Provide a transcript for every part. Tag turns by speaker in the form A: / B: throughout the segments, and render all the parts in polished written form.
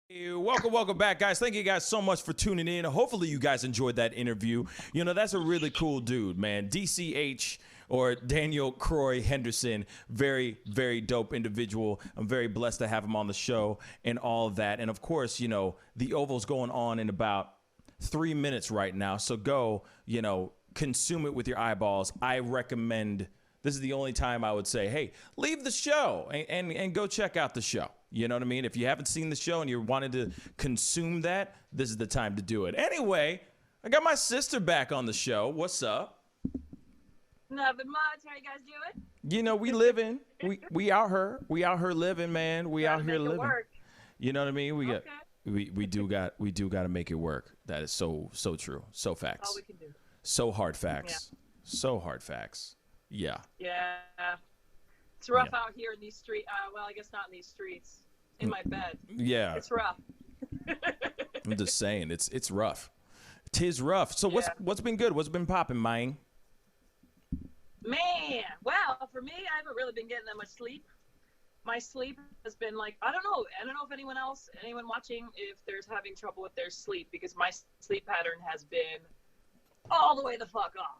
A: Hey, welcome back, guys. Thank you guys so much for tuning in. Hopefully you guys enjoyed that interview. You know, that's a really cool dude, man. DCH, or Daniel Croy Henderson, very, very dope individual. I'm very blessed to have him on the show and all of that. And of course, you know, the Oval's going on in about 3 minutes right now. So go, you know, consume it with your eyeballs. I recommend, this is the only time I would say, hey, leave the show and go check out the show. You know what I mean? If you haven't seen the show and you wanted to consume that, this is the time to do it. Anyway, I got my sister back on the show. What's up?
B: Nothing much. How you guys doing?
A: You know, we living. We out here. We out here living, man. We out here living.
B: Work.
A: You know what I mean? We do got to make it work. That is so true. So facts.
B: All we can do.
A: So hard facts.
B: Yeah.
A: So hard facts. Yeah.
B: Yeah. It's rough out here in these streets. Well, I guess not in these streets. In my bed.
A: Yeah.
B: It's rough.
A: I'm just saying, it's rough. 'Tis rough. So what's been good? What's been popping, man?
B: Man, well, for me, I haven't really been getting that much sleep. My sleep has been like, I don't know if anyone watching, if there's having trouble with their sleep, because my sleep pattern has been all the way the fuck off.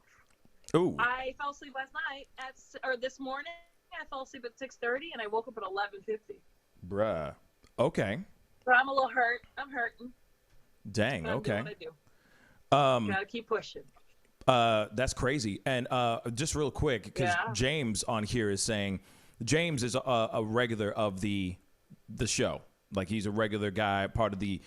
A: Ooh.
B: I fell asleep last night this morning. I fell asleep at 6:30 and I woke up at 11:50.
A: Bruh. Okay.
B: But I'm a little hurt. I'm hurting.
A: Dang.
B: But I'm
A: Okay.
B: doing what I do. Gotta keep pushing.
A: That's crazy. And just real quick, because James on here is saying, James is a regular of the show. Like, he's a regular guy, part of the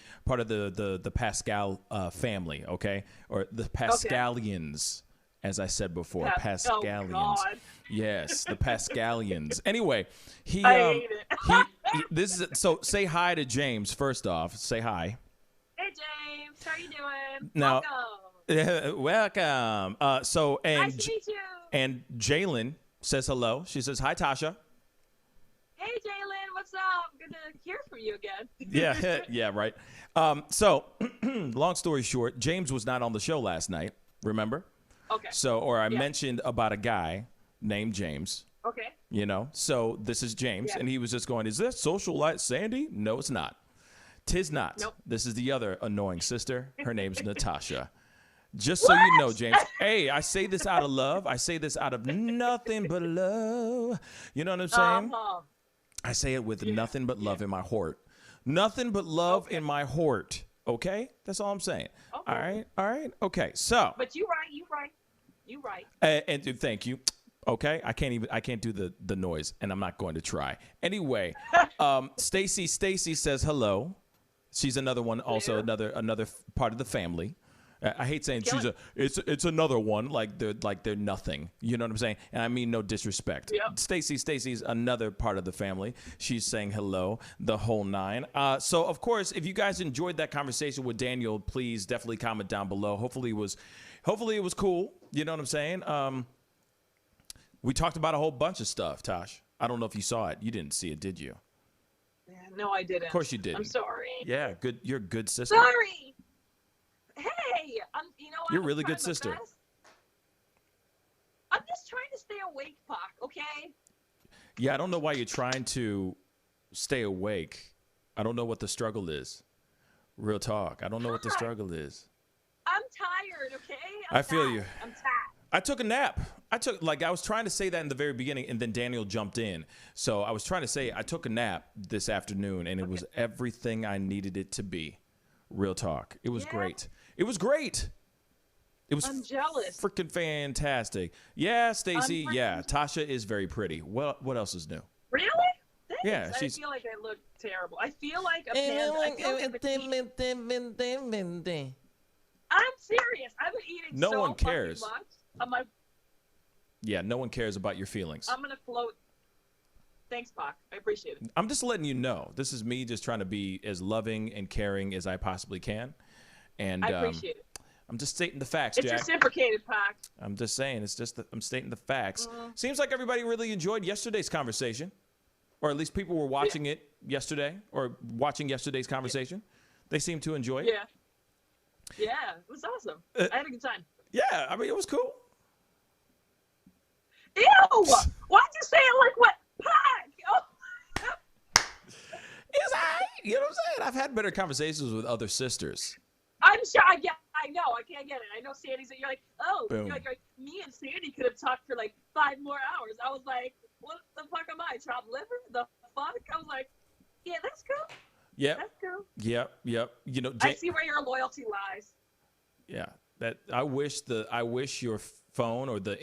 A: Pascal family. Okay, or the Pascalians. As I said before, Pascalians.
B: Oh, God.
A: Yes, the Pascalians. Anyway,
B: I hate
A: it. So say hi to James first off. Say hi.
B: Hey James, how you doing?
A: Now,
B: welcome.
A: welcome.
B: Nice to meet you.
A: And Jalen says hello. She says hi, Tasha.
B: Hey Jalen, what's up? Good to hear from you again.
A: Yeah, yeah, right. So, long story short, James was not on the show last night. Remember?
B: Okay.
A: So, I mentioned about a guy named James.
B: Okay.
A: You know, so this is James, and he was just going, is this socialite Sandy? No, it's not. 'Tis not.
B: Nope.
A: This is the other annoying sister. Her name's Natasha. Just so you know, James. Hey, I say this out of love. I say this out of nothing but love. You know what I'm saying? I say it with nothing but love in my heart. Nothing but love in my heart. Okay? That's all I'm saying.
B: Okay.
A: All right. Okay, so.
B: But you right.
A: And thank you. Okay, I can't do the noise, and I'm not going to try. Anyway, Stacy says hello. She's another one, also another part of the family. I hate saying it's another one, like they're nothing. You know what I'm saying? And I mean no disrespect.
B: Yep.
A: Stacy's another part of the family. She's saying hello, the whole nine. So of course, if you guys enjoyed that conversation with Daniel, please definitely comment down below. Hopefully it was cool. You know what I'm saying? We talked about a whole bunch of stuff, Tosh. I don't know if you saw it. You didn't see it, did you?
B: No, I didn't.
A: Of course you didn't.
B: I'm sorry.
A: Yeah, good. You're a good sister.
B: Sorry. Hey,
A: you're a really good sister.
B: I'm just trying to stay awake, Pac, okay?
A: Yeah, I don't know why you're trying to stay awake. I don't know what the struggle is. Real talk. I don't know what the struggle is.
B: I'm tired, okay?
A: I feel you.
B: I'm tired.
A: I took a nap. I was trying to say that in the very beginning, and then Daniel jumped in. So I was trying to say I took a nap this afternoon, and it was everything I needed it to be. Real talk. It was great. It was great. It was
B: I'm jealous.
A: Freaking fantastic. Yeah, Stacy. Yeah, Tasha is very pretty. What else is new?
B: Really? Thanks.
A: Yeah,
B: I feel like I look terrible. I feel like a panda. I'm serious. I've been eating
A: no one cares.
B: Much.
A: Yeah, no one cares about your feelings.
B: I'm going to float. Thanks, Pac. I appreciate it.
A: I'm just letting you know. This is me just trying to be as loving and caring as I possibly can. And
B: I appreciate it.
A: I'm just stating the facts,
B: It's
A: Jack.
B: reciprocated, Pac.
A: I'm just saying. I'm stating the facts. Seems like everybody really enjoyed yesterday's conversation. Or at least people were watching it yesterday or watching yesterday's conversation. They seem to enjoy it.
B: Yeah, it was awesome. I had a good time.
A: Yeah, I mean, it was cool.
B: Ew! Why'd you say it like what? Pac! Oh.
A: It's all right. You know what I'm saying? I've had better conversations with other sisters.
B: I'm sure. I know. I can't get it. I know Sandy's. You're like, oh,
A: Boom.
B: you're like, me and Sandy could have talked for like 5 more hours. I was like, what the fuck am I? Chopped liver? The fuck? I was like, yeah, that's cool.
A: Yep.
B: That's cool.
A: Yep. You know,
B: I see where your loyalty lies.
A: Yeah. That I wish your phone or the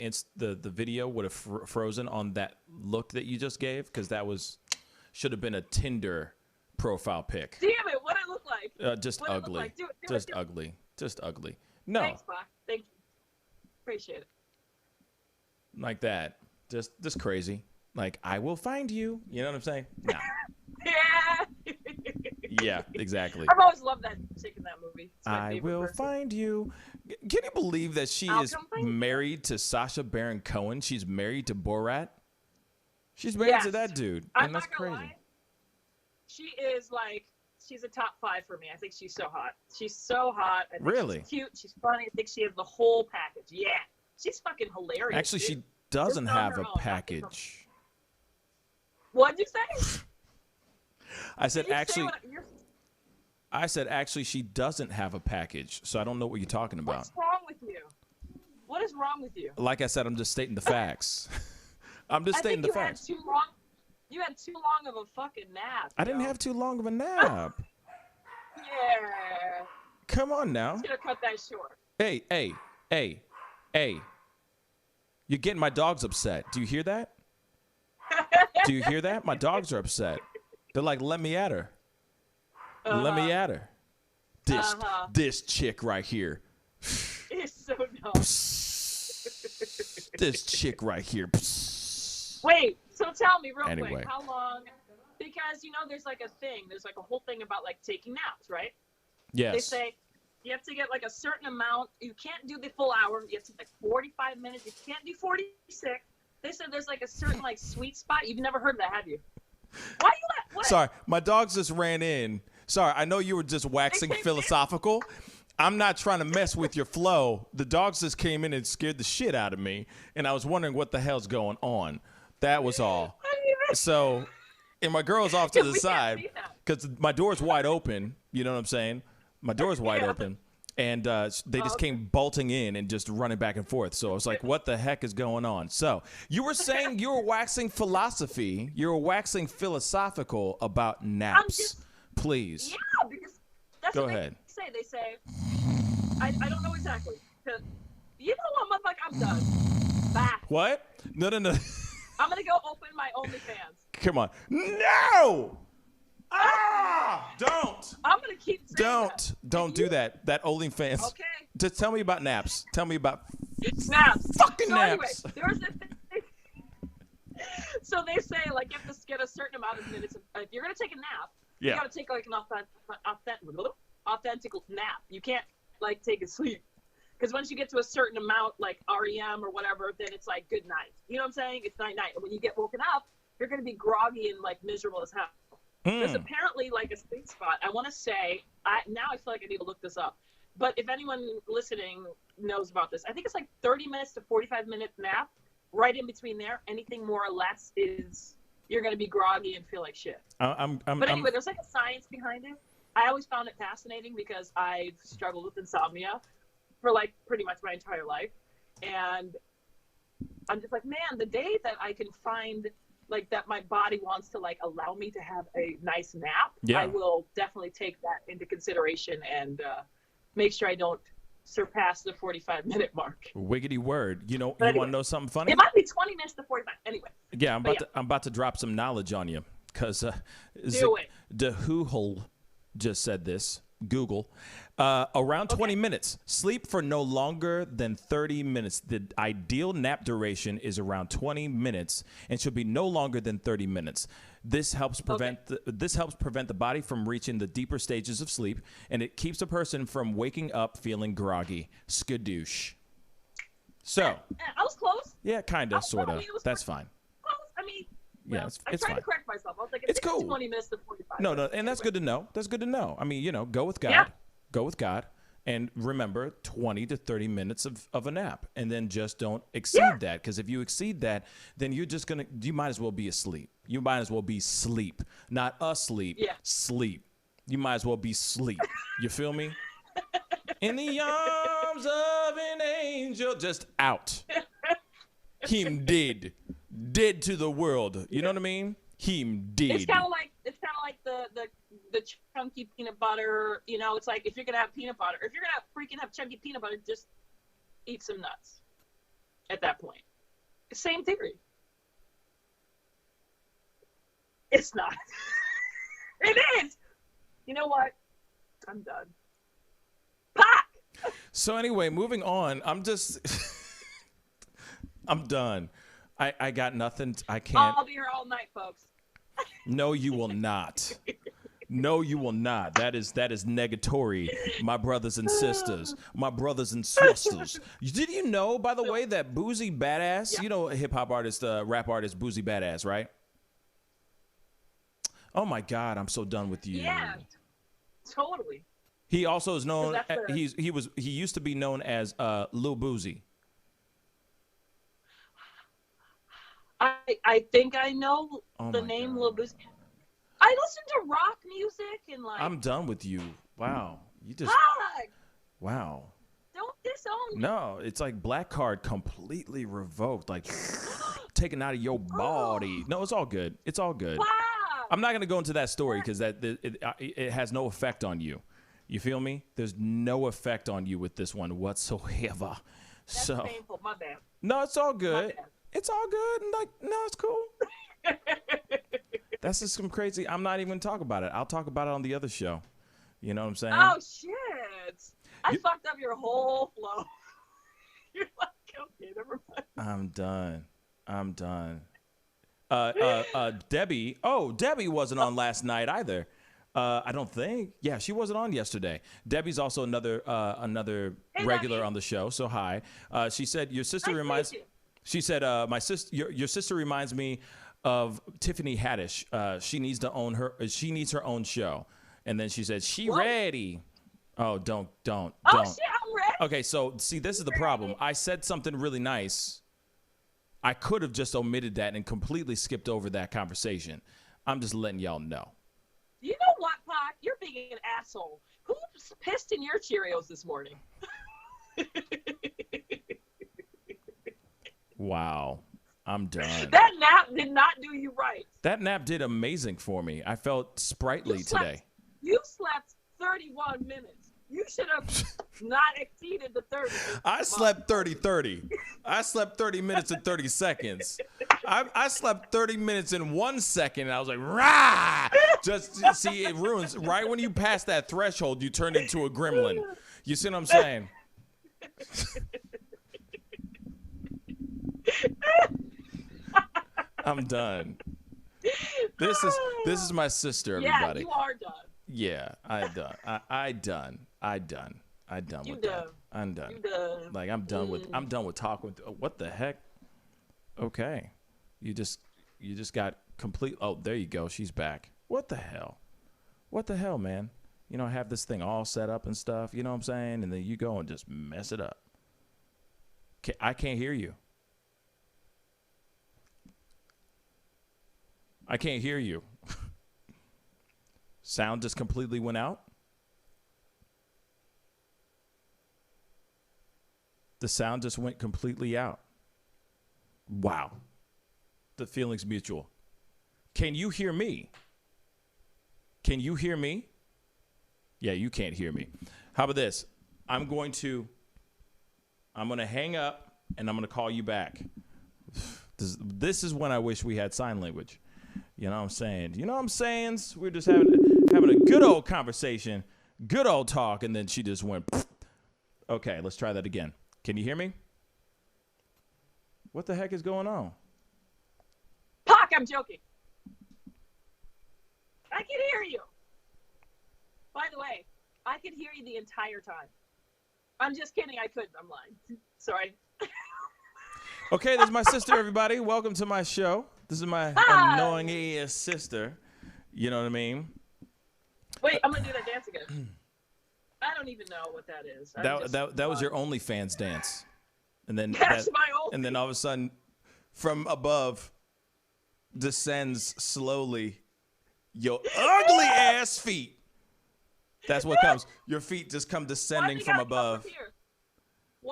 A: video would have frozen on that look that you just gave, because that should have been a Tinder profile pic.
B: Damn it! What I look like?
A: Just
B: what
A: ugly.
B: Like? Do
A: just
B: it.
A: ugly. Just ugly. No.
B: Thanks, Bach. Thank you. Appreciate it.
A: Like that. Just crazy. Like, I will find you. You know what I'm saying? No.
B: Yeah.
A: Yeah, exactly.
B: I've always loved that chick in that movie. It's my
A: I
B: favorite
A: will
B: person.
A: find you. Can you believe that she
B: I'll
A: is
B: come find you.
A: married to Sacha Baron Cohen? She's married to Borat. She's married to that dude.
B: I'm
A: And that's
B: not gonna
A: crazy.
B: lie. She is like, she's a top 5 for me. I think she's so hot. She's so hot. I think
A: Really?
B: She's cute. She's funny. I think she has the whole package. Yeah. She's fucking hilarious.
A: Actually,
B: dude.
A: she doesn't
B: Just on
A: have
B: her
A: a
B: own.
A: package.
B: What'd you say?
A: I said
B: Did you say
A: actually.
B: what you're-
A: I said actually she doesn't have a package, so I don't know what you're talking about.
B: What's wrong with you? What is wrong with you?
A: Like I said, I'm just stating the facts. I'm just stating the facts.
B: You had too long of a fucking nap.
A: I didn't have too long of a nap.
B: Yeah.
A: Come on now.
B: I'm gonna cut that short.
A: Hey. You're getting my dogs upset. Do you hear that? Do you hear that? My dogs are upset. They're like, let me at her. Let me at her. This chick right here.
B: It's so dumb.
A: This chick right here.
B: Wait, so tell me real
A: Anyway.
B: quick, how long? Because, you know, there's like a thing. There's like a whole thing about like taking naps, right?
A: Yes.
B: They say you have to get like a certain amount. You can't do the full hour. You have to like 45 minutes. You can't do 46. They said there's like a certain like sweet spot. You've never heard of that, have you? Why you what?
A: Sorry, my dogs just ran in. Sorry, I know you were just waxing philosophical. I'm not trying to mess with your flow. The dogs just came in and scared the shit out of me, and I was wondering what the hell's going on. That was all. So, and my girl's off to the side because my door's wide open. You know what I'm saying? My door's wide open. And they just came bolting in and just running back and forth. So I was like, what the heck is going on? So you were saying you were waxing philosophy. You were waxing philosophical about naps. Please.
B: Yeah, because that's
A: Go
B: what
A: ahead.
B: They say, I don't know exactly. You know what, motherfucker? I'm done. Bye.
A: What? No.
B: I'm going to go open my OnlyFans.
A: Come on. No! Ah! Don't!
B: I'm going to keep saying
A: Don't do that. That OnlyFans.
B: Okay.
A: Just tell me about naps. Tell me about
B: Naps.
A: fucking
B: So
A: naps.
B: anyway, there's a thing. So they say, like, you have to get a certain amount of minutes. If you're going to take a nap, you got to take, like, an authentic nap. You can't, like, take a sleep. Because once you get to a certain amount, like REM or whatever, then it's like good night. You know what I'm saying? It's night-night. And when you get woken up, you're going to be groggy and, like, miserable as hell. There's apparently, like, a sweet spot. I want to say, now I feel like I need to look this up. But if anyone listening knows about this, I think it's like 30 minutes to 45-minute nap. Right in between there, anything more or less is you're going to be groggy and feel like shit. But anyway, there's like a science behind it. I always found it fascinating because I've struggled with insomnia for like pretty much my entire life. And I'm just like, man, the day that I can find like that my body wants to like allow me to have a nice nap, I will definitely take that into consideration and make sure I don't surpass the 45-minute mark.
A: Wiggity word. You know,
B: but
A: you
B: anyway,
A: want to know something funny?
B: It might be 20 minutes to 45. Anyway.
A: Yeah, I'm about to drop some knowledge on you because the Who just said this. Google. Around 20 minutes. Sleep for no longer than 30 minutes. The ideal nap duration is around 20 minutes and should be no longer than 30 minutes. This helps prevent the body from reaching the deeper stages of sleep, and it keeps a person from waking up feeling groggy. Skadoosh. So.
B: I was close.
A: Yeah, kind of, sort of. That's fine.
B: Close. I mean,
A: yeah,
B: I tried
A: fine.
B: to correct myself. I was like,
A: it's cool.
B: 20 minutes to 45.
A: No, and that's good to know. That's good to know. I mean, you know, go with God. Yeah. Go with God. And remember, 20 to 30 minutes of a nap. And then just don't exceed that. Because if you exceed that, then you're just you might as well be asleep. You might as well be sleep. Not asleep. Yeah. Sleep. you might as well be asleep. You feel me? In the arms of an angel, just out. Him dead to the world. You know what I mean? Him dead.
B: It's kind of like the chunky peanut butter. You know, it's like if you're gonna have peanut butter, if you're gonna have chunky peanut butter, just eat some nuts. At that point, same theory. It's not. It is. You know what? I'm done. Pack.
A: So anyway, moving on. I'm done. I got nothing. I can't.
B: I'll be here all night, folks.
A: No, you will not. No, you will not. That is negatory, my brothers and sisters. My brothers and sisters. Did you know, by the way, that Boozy Badass, you know, hip hop artist, rap artist Boozy Badass, right? Oh my God, I'm so done with you.
B: Yeah, totally.
A: He also is known. He used to be known as Lil Boozy.
B: I think I know the name
A: God.
B: Lil Boozy. I listen to rock music and like.
A: I'm done with you. Wow, you just.
B: Fuck!
A: Wow.
B: Don't disown me.
A: No, it's like black card completely revoked, like taken out of your body. No, it's all good. It's all good.
B: Wow.
A: I'm not gonna go into that story because it has no effect on you. You feel me? There's no effect on you with this one whatsoever.
B: That's painful. My bad.
A: No, it's all good.
B: My bad.
A: It's all good. Like, no, it's cool. That's just some crazy. I'm not even gonna talk about it. I'll talk about it on the other show. You know what I'm saying?
B: Oh shit! I fucked up your whole flow. You're like, okay, never mind.
A: I'm done. Debbie. Oh, Debbie wasn't on last night either. I don't think. Yeah, she wasn't on yesterday. Debbie's also another regular on the show. So hi. She said your sister reminds. She said my sister. Your sister reminds me of Tiffany Haddish. She needs to own her. She needs her own show. And then she said she ready. Oh, don't.
B: Oh shit, I'm ready.
A: Okay, so see, this is the problem. I said something really nice. I could have just omitted that and completely skipped over that conversation. I'm just letting y'all know.
B: You know what, Pac? You're being an asshole. Who pissed in your Cheerios this morning?
A: Wow. I'm done.
B: That nap did not do you right.
A: That nap did amazing for me. I felt sprightly today.
B: You slept 31 minutes. You should have not exceeded the 30.
A: I slept 30. I slept 30 minutes and 30 seconds. I slept 30 minutes and 1 second, and I was like, rah! Just see, it ruins. Right when you pass that threshold, you turn into a gremlin. You see what I'm saying? I'm done. This is my sister, everybody.
B: Yeah, you are done.
A: Yeah, I done. I done.
B: You
A: with
B: done.
A: that. I'm done.
B: You done.
A: Like I'm done with talking. What the heck? Okay, you just got complete. Oh, there you go. She's back. What the hell? What the hell, man? You know, I have this thing all set up and stuff. You know what I'm saying? And then you go and just mess it up. I can't hear you. I can't hear you. Sound just completely went out. The sound just went completely out. Wow. The feeling's mutual. Can you hear me? Can you hear me? Yeah, you can't hear me. How about this? I'm going to hang up and I'm going to call you back. This is when I wish we had sign language. You know what I'm saying? You know what I'm saying? We're just having a good old conversation, good old talk, and then she just went, pfft. Okay, let's try that again. Can you hear me? What the heck is going on?
B: Pac, I'm joking. I can hear you. By the way, I could hear you the entire time. I'm just kidding. I couldn't. I'm lying. Sorry.
A: Okay, this is my sister, everybody. Welcome to my show. This is my annoying ass sister. You know what I mean?
B: Wait, I'm going to do that dance again. I don't even know what that is.
A: That was your OnlyFans dance. And then
B: That's my old.
A: And then all of a sudden, from above, descends slowly your ugly ass feet. That's what comes. Your feet just come
B: Why
A: descending
B: they
A: from
B: gotta come
A: above.
B: from here?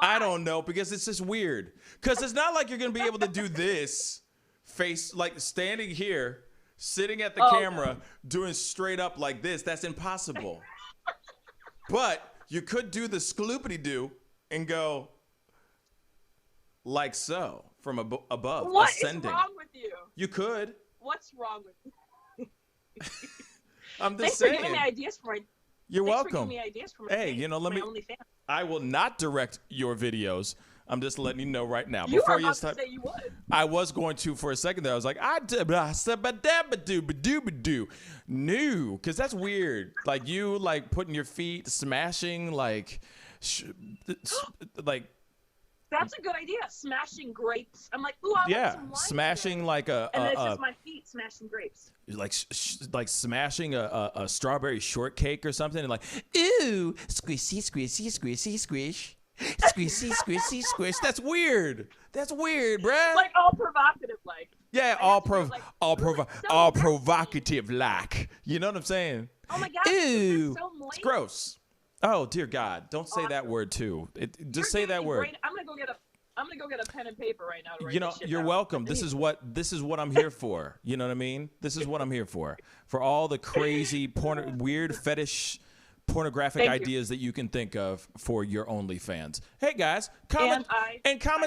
A: I
B: Why?
A: don't know, because it's just weird. Because it's not like you're going to be able to do this face, like standing here, sitting at the camera, doing straight up like this. That's impossible. But you could do the skloopity-doo and go like so from above,
B: What
A: ascending.
B: is wrong with you?
A: You could.
B: What's wrong with you?
A: I'm just
B: Thanks
A: saying.
B: for giving me ideas for my.
A: You're
B: Thanks
A: welcome.
B: For giving me ideas for my
A: Hey,
B: face,
A: you know, let
B: my
A: me.
B: OnlyFans.
A: I will not direct your videos. I'm just letting you know right now.
B: You
A: Before
B: were about
A: you start,
B: to say you would.
A: I was going to for a second there. I was like, no, because that's weird. Like you, like putting your feet, smashing, like.
B: That's a good idea. Smashing grapes. I'm like, ooh, I want some wine
A: smashing
B: today.
A: like a
B: And it's just my feet smashing grapes.
A: like smashing a strawberry shortcake or something, and like, ooh, squishy, squishy, squishy, squish, squishy, squishy, squish. That's weird. That's weird, bruh.
B: Like all provocative, like.
A: Yeah, all provocative, like. You know what I'm saying?
B: Oh my God.
A: Ew,
B: So
A: it's gross. Oh dear God! Don't say that word too. Just say that word.
B: Great. I'm gonna go get a pen and paper right now to write
A: You know,
B: this shit
A: you're
B: down.
A: welcome. This is what I'm here for. You know what I mean? This is what I'm here for. For all the crazy, weird fetish, pornographic ideas that you can think of for your OnlyFans. Hey guys, comment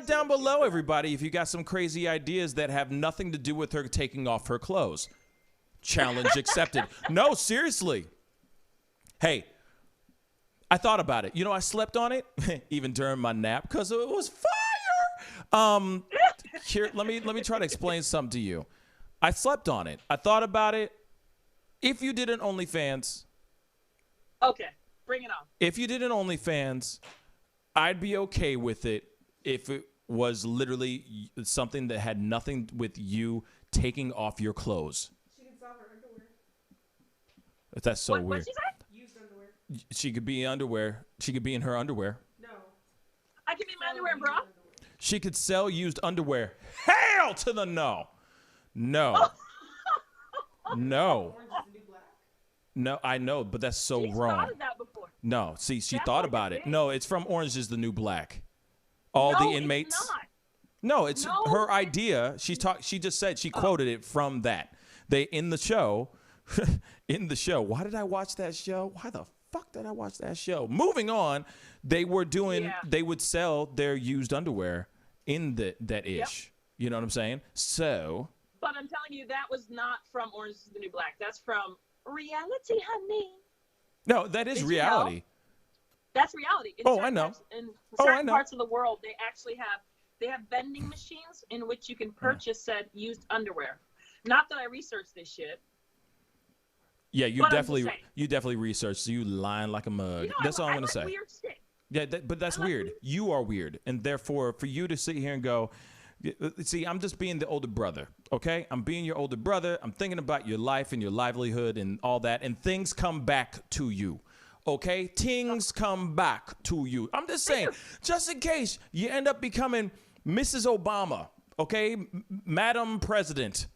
A: down below, everybody, if you got some crazy ideas that have nothing to do with her taking off her clothes. Challenge accepted. No, seriously. Hey. I thought about it. You know, I slept on it even during my nap because it was fire. Here, let me try to explain something to you. I slept on it. I thought about it. If you did an OnlyFans,
B: okay, bring it on.
A: If you did an OnlyFans, I'd be okay with it if it was literally something that had nothing with you taking off your clothes.
C: She can sell her underwear.
A: That's so weird.
B: What'd she say?
A: She could be underwear. She could be in her underwear.
C: No.
B: I can be in my underwear, bro.
A: She could sell used underwear. Hell to the no. No. No.
C: Orange is the new black.
A: No, I know, but that's so
B: She's
A: wrong.
B: thought of that before.
A: No, see, she
B: That's
A: thought
B: like
A: about
B: a
A: it.
B: thing.
A: No, it's from Orange is the New Black. All
B: No,
A: the inmates.
B: It's not.
A: No, it's
B: No,
A: her idea. She just said she quoted it from that. They in the show. Why did I watch that show? Why the fuck did I watch that show? Moving on, they would sell their used underwear in that ish. Yep. You know what I'm saying? So.
B: But I'm telling you, that was not from Orange is the New Black. That's from reality, honey.
A: No, that is reality.
B: You know, that's reality.
A: I know.
B: In certain parts of the world, they actually have vending machines in which you can purchase said used underwear. Not that I researched this shit.
A: Yeah, you definitely researched. So you lying like a mug.
B: You know,
A: that's all I'm gonna say.
B: Weird shit.
A: Yeah, but that's weird. You are weird, and therefore, for you to sit here and go, see, I'm just being the older brother. Okay, I'm being your older brother. I'm thinking about your life and your livelihood and all that, and things come back to you. Okay, things come back to you. I'm just saying, just in case you end up becoming Mrs. Obama. Okay, Madam President.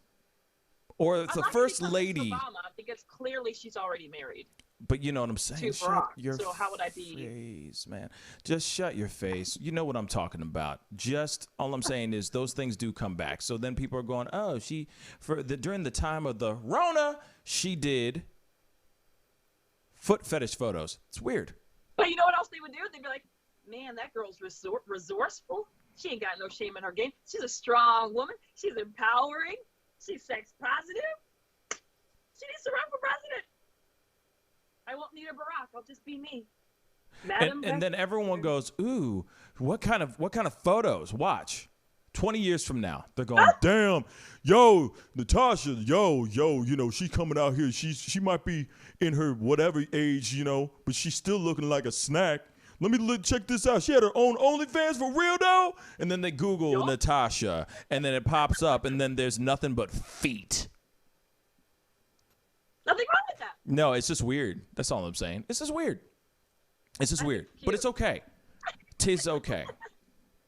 A: Or the first lady.
B: Obama, because clearly she's already married.
A: But you know what I'm saying?
B: Shut your so how would I be?
A: Face, man. Just shut your face. You know what I'm talking about. Just all I'm saying is those things do come back. So then people are going, oh, during the time of the Rona, she did foot fetish photos. It's weird.
B: But you know what else they would do? They'd be like, man, that girl's resourceful. She ain't got no shame in her game. She's a strong woman. She's empowering. She's sex positive. She needs to run for president. I won't need a Barack. I'll just be me.
A: And then everyone goes, ooh, what kind of photos? Watch. 20 years from now, they're going, damn, yo, Natasha, yo, you know, she's coming out here. She might be in her whatever age, you know, but she's still looking like a snack. Let me check this out. She had her own OnlyFans for real, though? And then they Google Natasha, and then it pops up, and then there's nothing but feet.
B: Nothing wrong with that.
A: No, it's just weird. That's all I'm saying. It's just weird. It's just weird. But it's okay. Tis okay.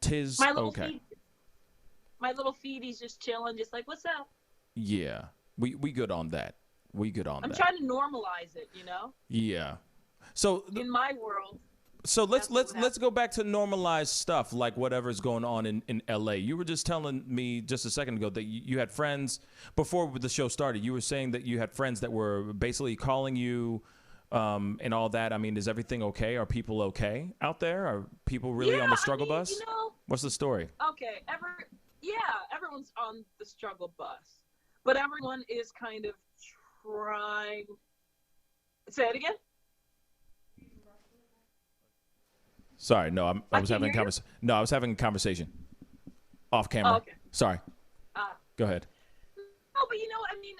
A: Tis okay.
B: My little feety's just chilling, just like, what's up?
A: Yeah. We good on that. We good on that.
B: I'm trying to normalize it, you know?
A: Yeah. So
B: in my world.
A: So let's
B: That's what
A: let's go back to normalized stuff like whatever's going on in LA. You were just telling me just a second ago that you had friends before the show started. You were saying that you had friends that were basically calling you and all that. I mean, is everything okay? Are people okay out there? Are people really on the struggle bus?
B: You know,
A: what's the story?
B: okay, everyone's on the struggle bus, but everyone is kind of trying. Say it again.
A: Sorry, no, I was having a conversation. No, I was having a conversation off camera.
B: Oh, okay.
A: Sorry. Go ahead.
B: No, but you know, I mean,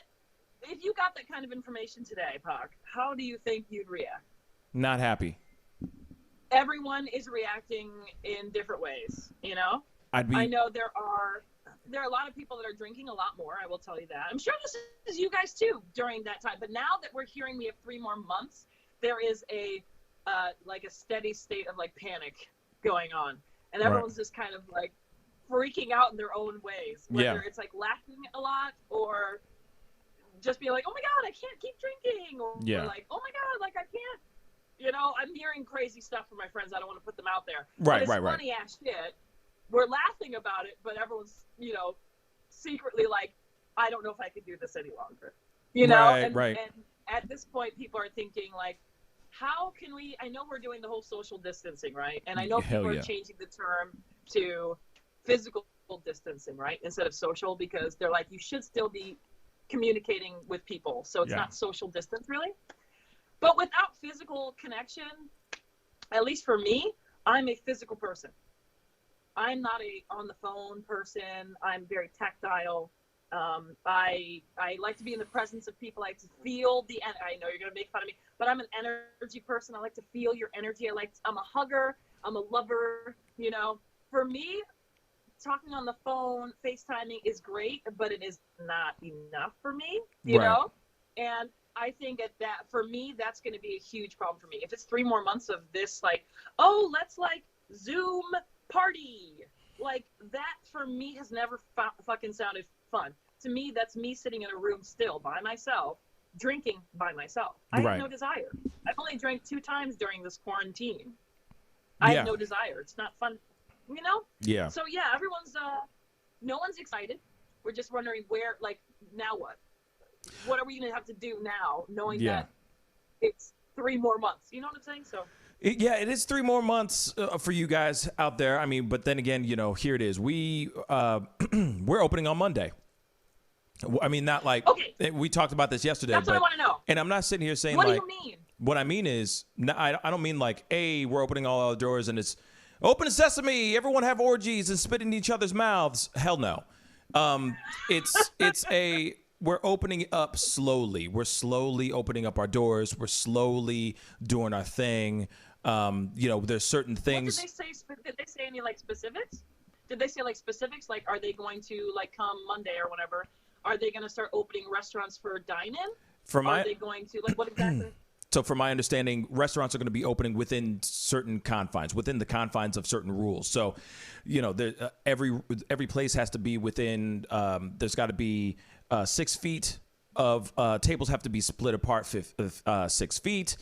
B: if you got that kind of information today, Pac, how do you think you'd react?
A: Not happy.
B: Everyone is reacting in different ways, you know? I know there are a lot of people that are drinking a lot more, I will tell you that. I'm sure this is you guys too during that time. But now that we're hearing we have 3 more months, there is a like a steady state of like panic going on, and everyone's just kind of like freaking out in their own ways, whether it's like laughing a lot or just being like, oh my god, I can't keep drinking, or like, oh my god, like I can't, you know. I'm hearing crazy stuff from my friends. I don't want to put them out there, but it's funny ass shit. We're laughing about it, but everyone's, you know, secretly like, I don't know if I could do this any longer, you know. And at this point people are thinking like, how can we, I know we're doing the whole social distancing, right? And I know people are changing the term to physical distancing, right? Instead of social, because they're like, you should still be communicating with people. So it's not social distance really. But without physical connection, at least for me, I'm a physical person. I'm not a on the phone person. I'm very tactile. I like to be in the presence of people. I like to feel I know you're going to make fun of me, but I'm an energy person. I like to feel your energy. I'm a hugger. I'm a lover. You know, for me, talking on the phone, FaceTiming is great, but it is not enough for me, you know? And I think for me, that's going to be a huge problem for me. If it's 3 more months of this, like, oh, let's like Zoom party, like that for me has never fucking sounded fun. To me, that's me sitting in a room still by myself, drinking by myself. I have no desire. I've only drank 2 times during this quarantine. I have no desire. It's not fun, you know?
A: Yeah.
B: So yeah, everyone's, no one's excited. We're just wondering where, like, now what? What are we going to have to do now, knowing that it's 3 more months? You know what I'm saying? So.
A: It is 3 more months for you guys out there. I mean, but then again, you know, here it is. We're opening on Monday. I mean, not like we talked about this yesterday.
B: That's what I want to know.
A: And I'm not sitting here saying
B: what
A: like.
B: What do you mean?
A: What I mean is, I don't mean like, hey, we're opening all our doors and it's open sesame. Everyone have orgies and spit in each other's mouths. Hell no. We're opening up slowly. We're slowly opening up our doors. We're slowly doing our thing. You know, there's certain things.
B: What did they say any like specifics? Did they say like specifics? Like, are they going to like come Monday or whatever? Are they going to start opening restaurants for dine-in? Are they going to like what exactly?
A: So from my understanding, restaurants are going to be opening within certain confines, within the confines of certain rules. So, you know, every place has to be within. There's got to be 6 feet of tables have to be split apart 6 feet.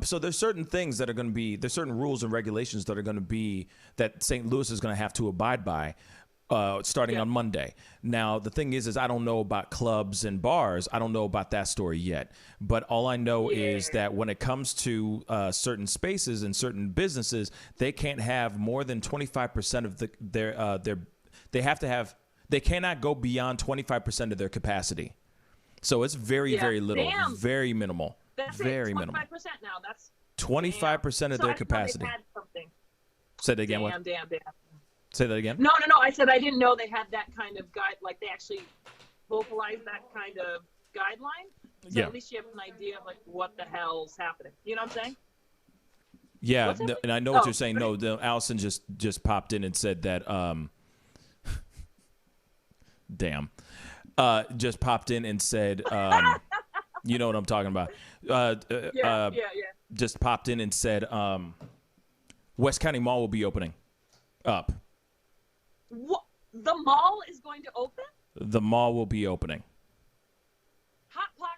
A: So there's certain things that are going to be. There's certain rules and regulations that are going to be that St. Louis is going to have to abide by. Starting on Monday. Now, the thing is I don't know about clubs and bars. I don't know about that story yet. But all I know is that when it comes to certain spaces and certain businesses, they can't have more than 25% of they cannot go beyond 25% of their capacity. So it's very, very little, very minimal.
B: That's
A: very
B: 25%
A: minimal.
B: now. That's
A: 25% of their capacity. Say that again.
B: Damn.
A: Say that again?
B: No. I said I didn't know they had that kind of guide. Like they actually vocalized that kind of guideline. So at least you have an idea of like what the hell's happening. You know what I'm saying?
A: Yeah, and I know what you're saying. No, Allison just popped in and said that. Damn. Just popped in and said, you know what I'm talking about. Yeah. Just popped in and said, West County Mall will be opening up.
B: What? The mall is going to open?
A: The mall will be opening.
B: Hot Pot,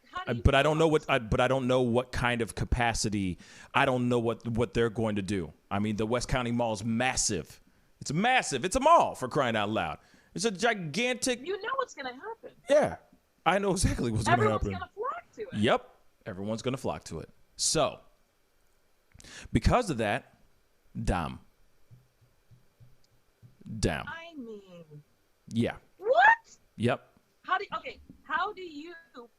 A: but I don't know what kind of capacity. I don't know what they're going to do. I mean, the West County Mall is massive. It's massive. It's a mall, for crying out loud. It's a gigantic.
B: You know what's going to happen.
A: Yeah, I know exactly what's going to happen.
B: Everyone's going to flock to it.
A: Yep, everyone's going to flock to it. So, because of that, damn.
B: I mean,
A: yeah.
B: What?
A: Yep.
B: How do you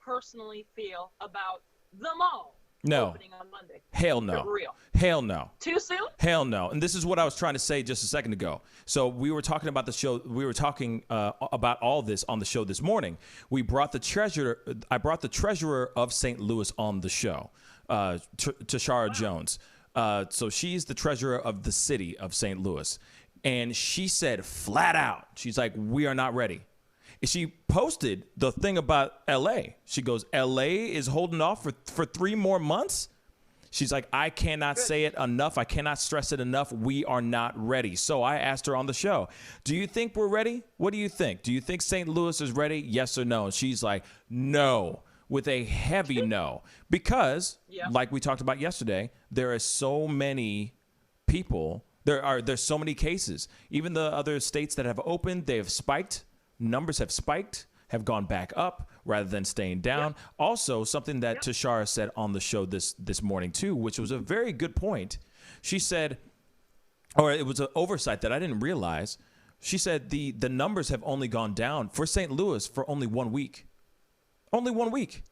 B: personally feel about the mall opening on Monday?
A: Hell no.
B: For real.
A: Hell no.
B: Too soon?
A: Hell no. And this is what I was trying to say just a second ago. So we were talking about the show. We were talking about all this on the show this morning. We brought the treasurer. I brought the treasurer of St. Louis on the show, Tishaura Jones. So she's the treasurer of the city of St. Louis. And she said flat out, she's like, we are not ready. And she posted the thing about L.A. She goes, L.A. is holding off for 3 more months? She's like, I cannot say it enough. I cannot stress it enough. We are not ready. So I asked her on the show, do you think we're ready? What do you think? Do you think St. Louis is ready? Yes or no? And she's like, no, with a heavy no. Because, like we talked about yesterday, there are so many people. There's so many cases. Even the other states that have opened, they have spiked. Numbers have spiked, have gone back up rather than staying down. Also, something that Tishaura said on the show this morning too, which was a very good point. She said, or it was an oversight that I didn't realize. She said the numbers have only gone down for St. Louis for only 1 week. Only 1 week.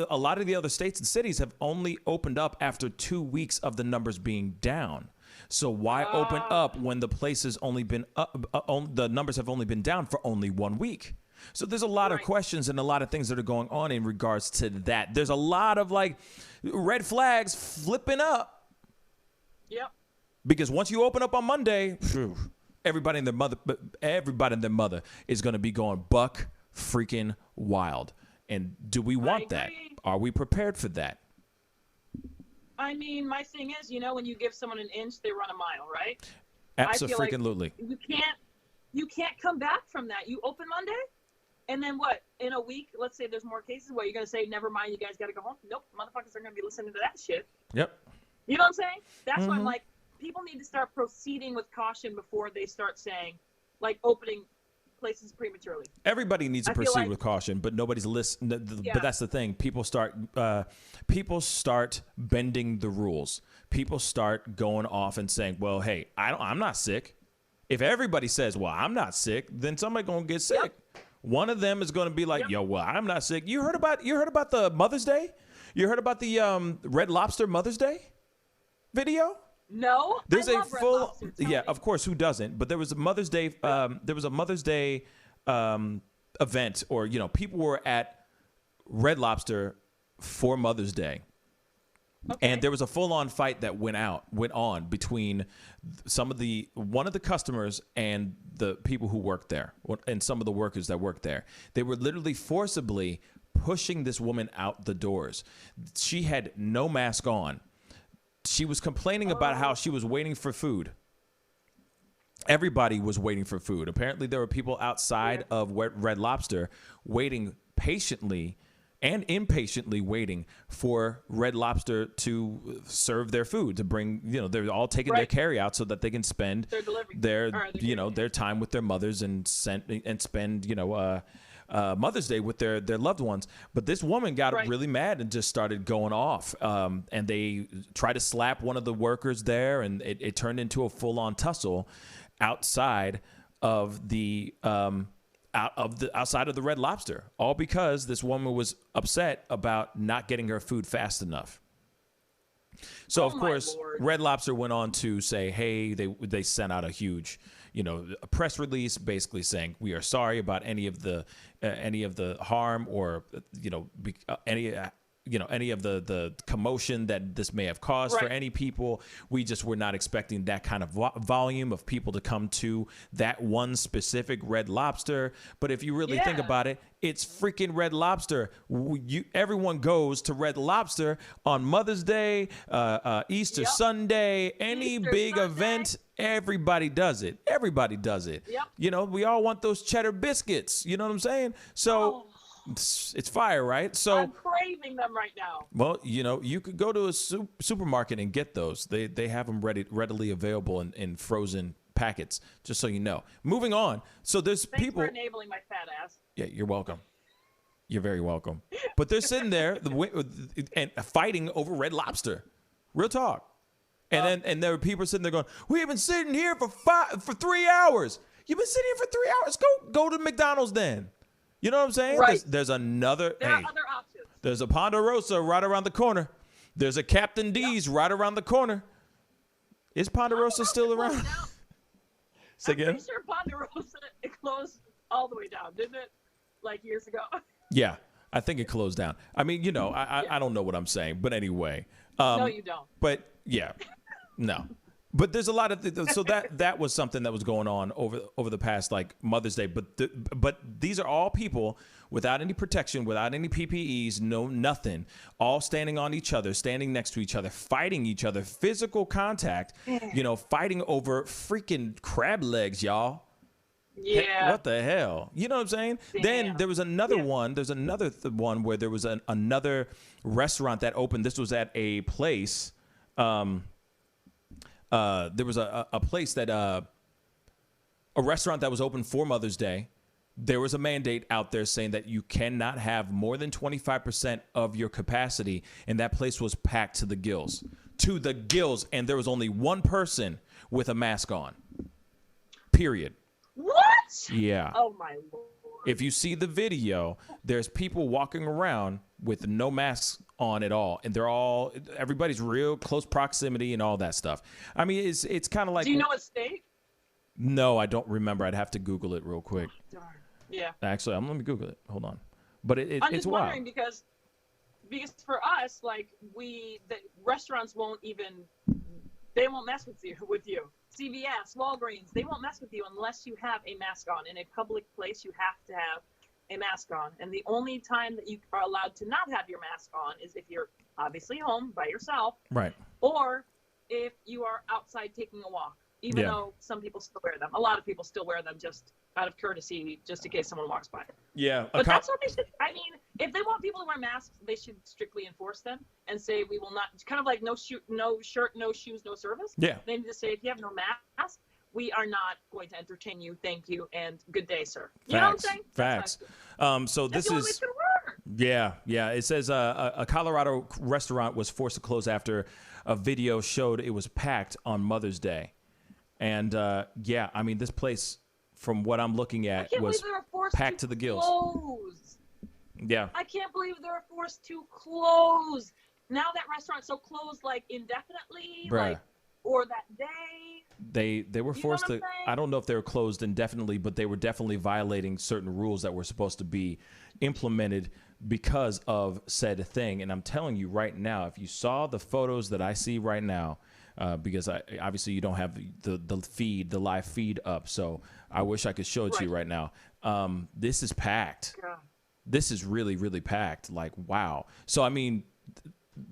A: A lot of the other states and cities have only opened up after 2 weeks of the numbers being down. So why open up when the place has only been up, the numbers have only been down for only 1 week? So there's a lot of questions and a lot of things that are going on in regards to that. There's a lot of like red flags flipping up. Yep. Because once you open up on Monday, everybody and their mother is going to be going buck freaking wild. And do we want that? Are we prepared for that?
B: I mean, my thing is, when you give someone an inch, they run a mile, right?
A: Absolutely.
B: Like you can't come back from that. You open Monday, and then what? In a week, let's say there's more cases. What, you're gonna say, never mind, you guys gotta go home? Nope, motherfuckers are gonna be listening to that shit.
A: Yep.
B: You know what I'm saying? That's why I'm like, people need to start proceeding with caution before they start saying, like, opening places prematurely.
A: Everybody needs to proceed with caution, but nobody's listening. But that's the thing. People start bending the rules. People start going off and saying, well, hey, I'm not sick. If everybody says, well, I'm not sick, then somebody's going to get sick. Yep. One of them is going to be like, yo, well, I'm not sick. You heard about the Mother's Day? You heard about the Red Lobster Mother's Day video?
B: No,
A: there's
B: a full
A: of course, who doesn't? But there was a Mother's Day event, or people were at Red Lobster for Mother's Day. Okay. And there was a full-on fight that went on between one of the customers and the people who worked there, and some of the workers that worked there. They were literally forcibly pushing this woman out the doors. She had no mask on. She was complaining about how she was waiting for food. Everybody was waiting for food. Apparently, there were people outside of Red Lobster waiting patiently and impatiently waiting for Red Lobster to serve their food, to bring, they're all taking their carry out so that they can spend their time with their mothers and spend, Mother's Day with their loved ones. But this woman got really mad and just started going off. And they tried to slap one of the workers there, and it turned into a full-on tussle outside of the outside of the Red Lobster, all because this woman was upset about not getting her food fast enough. So of course, Red Lobster went on to say, hey, they sent out a huge, a press release basically saying, we are sorry about any of the harm or any of the commotion that this may have caused for any people. We just were not expecting that kind of volume of people to come to that one specific Red Lobster. But if you really think about it, it's freaking Red Lobster. Everyone goes to Red Lobster on Mother's Day, Easter Sunday, any big event. Everybody does it. Everybody does it. Yep. We all want those cheddar biscuits. You know what I'm saying? So It's fire, right? So
B: I'm craving them right now.
A: well, you could go to a supermarket and get those. They have them readily available in frozen packets, just so you know. Moving on. So there's
B: Thanks
A: people.
B: for enabling my fat ass.
A: Yeah, you're welcome. You're very welcome. But they're sitting there and fighting over Red Lobster. Real talk. And there were people sitting there going, "We've been sitting here for 3 hours. You've been sitting here for 3 hours. Go to McDonald's then." You know what I'm saying?
B: Right.
A: There's another.
B: There are other options.
A: There's a Ponderosa right around the corner. There's a Captain D's right around the corner. Is Ponderosa still around? Say again?
B: I'm pretty sure Ponderosa, it closed all the way down, didn't it? Like years ago.
A: Yeah, I think it closed down. I mean, I don't know what I'm saying, but anyway.
B: No, you don't.
A: But yeah, no. But there's a lot of so that was something that was going on over the past like Mother's Day. But these are all people without any protection, without any PPEs, nothing, all standing on each other, standing next to each other, fighting each other, physical contact, fighting over freaking crab legs, y'all.
B: Yeah.
A: What the hell? You know what I'm saying?
B: Damn.
A: Then there was another one. There's another one where there was another restaurant that opened. This was at a place. There was a place that a restaurant that was open for Mother's Day. There was a mandate out there saying that you cannot have more than 25% of your capacity, and that place was packed to the gills. And there was only one person with a mask on. Period.
B: What?
A: Yeah.
B: Oh my Lord.
A: If you see the video, there's people walking around with no masks on at all, and everybody's real close proximity and all that stuff. I mean, it's kind of like.
B: Do you know what state?
A: No, I don't remember. I'd have to Google it real quick.
B: Darn. Yeah.
A: Actually, let me Google it. Hold on. But
B: I'm
A: it's
B: just
A: wild.
B: wondering because for us, like the restaurants won't mess with you. CVS, Walgreens, they won't mess with you unless you have a mask on. In a public place, you have to have a mask on. And the only time that you are allowed to not have your mask on is if you're obviously home by yourself.
A: Right.
B: Or if you are outside taking a walk, even though some people still wear them. A lot of people still wear them just out of courtty, just in case someone walks by.
A: Yeah.
B: But that's what they should. I mean, if they want people to wear masks, they should strictly enforce them and say we will not. Kind of like no shirt, no shoes, no service.
A: Yeah.
B: They need to say if you have no mask, we are not going to entertain you. Thank you and good day, sir. You know what I'm saying?
A: Facts. So
B: that's
A: this
B: the only way
A: is.
B: it's gonna work.
A: Yeah. It says a Colorado restaurant was forced to close after a video showed it was packed on Mother's Day, and I mean this place, from what I'm looking at, was packed to the gills.
B: Close.
A: Yeah.
B: I can't believe they were forced to close. Now that restaurant's so closed, like indefinitely,
A: Bruh.
B: or that day.
A: They were forced to. I don't know if they were closed indefinitely, but they were definitely violating certain rules that were supposed to be implemented because of said thing. And I'm telling you right now, if you saw the photos that I see right now, because obviously you don't have the live feed up, so I wish I could show it to you right now. This is packed.
B: God.
A: This is really, really packed. Like, wow. So I mean,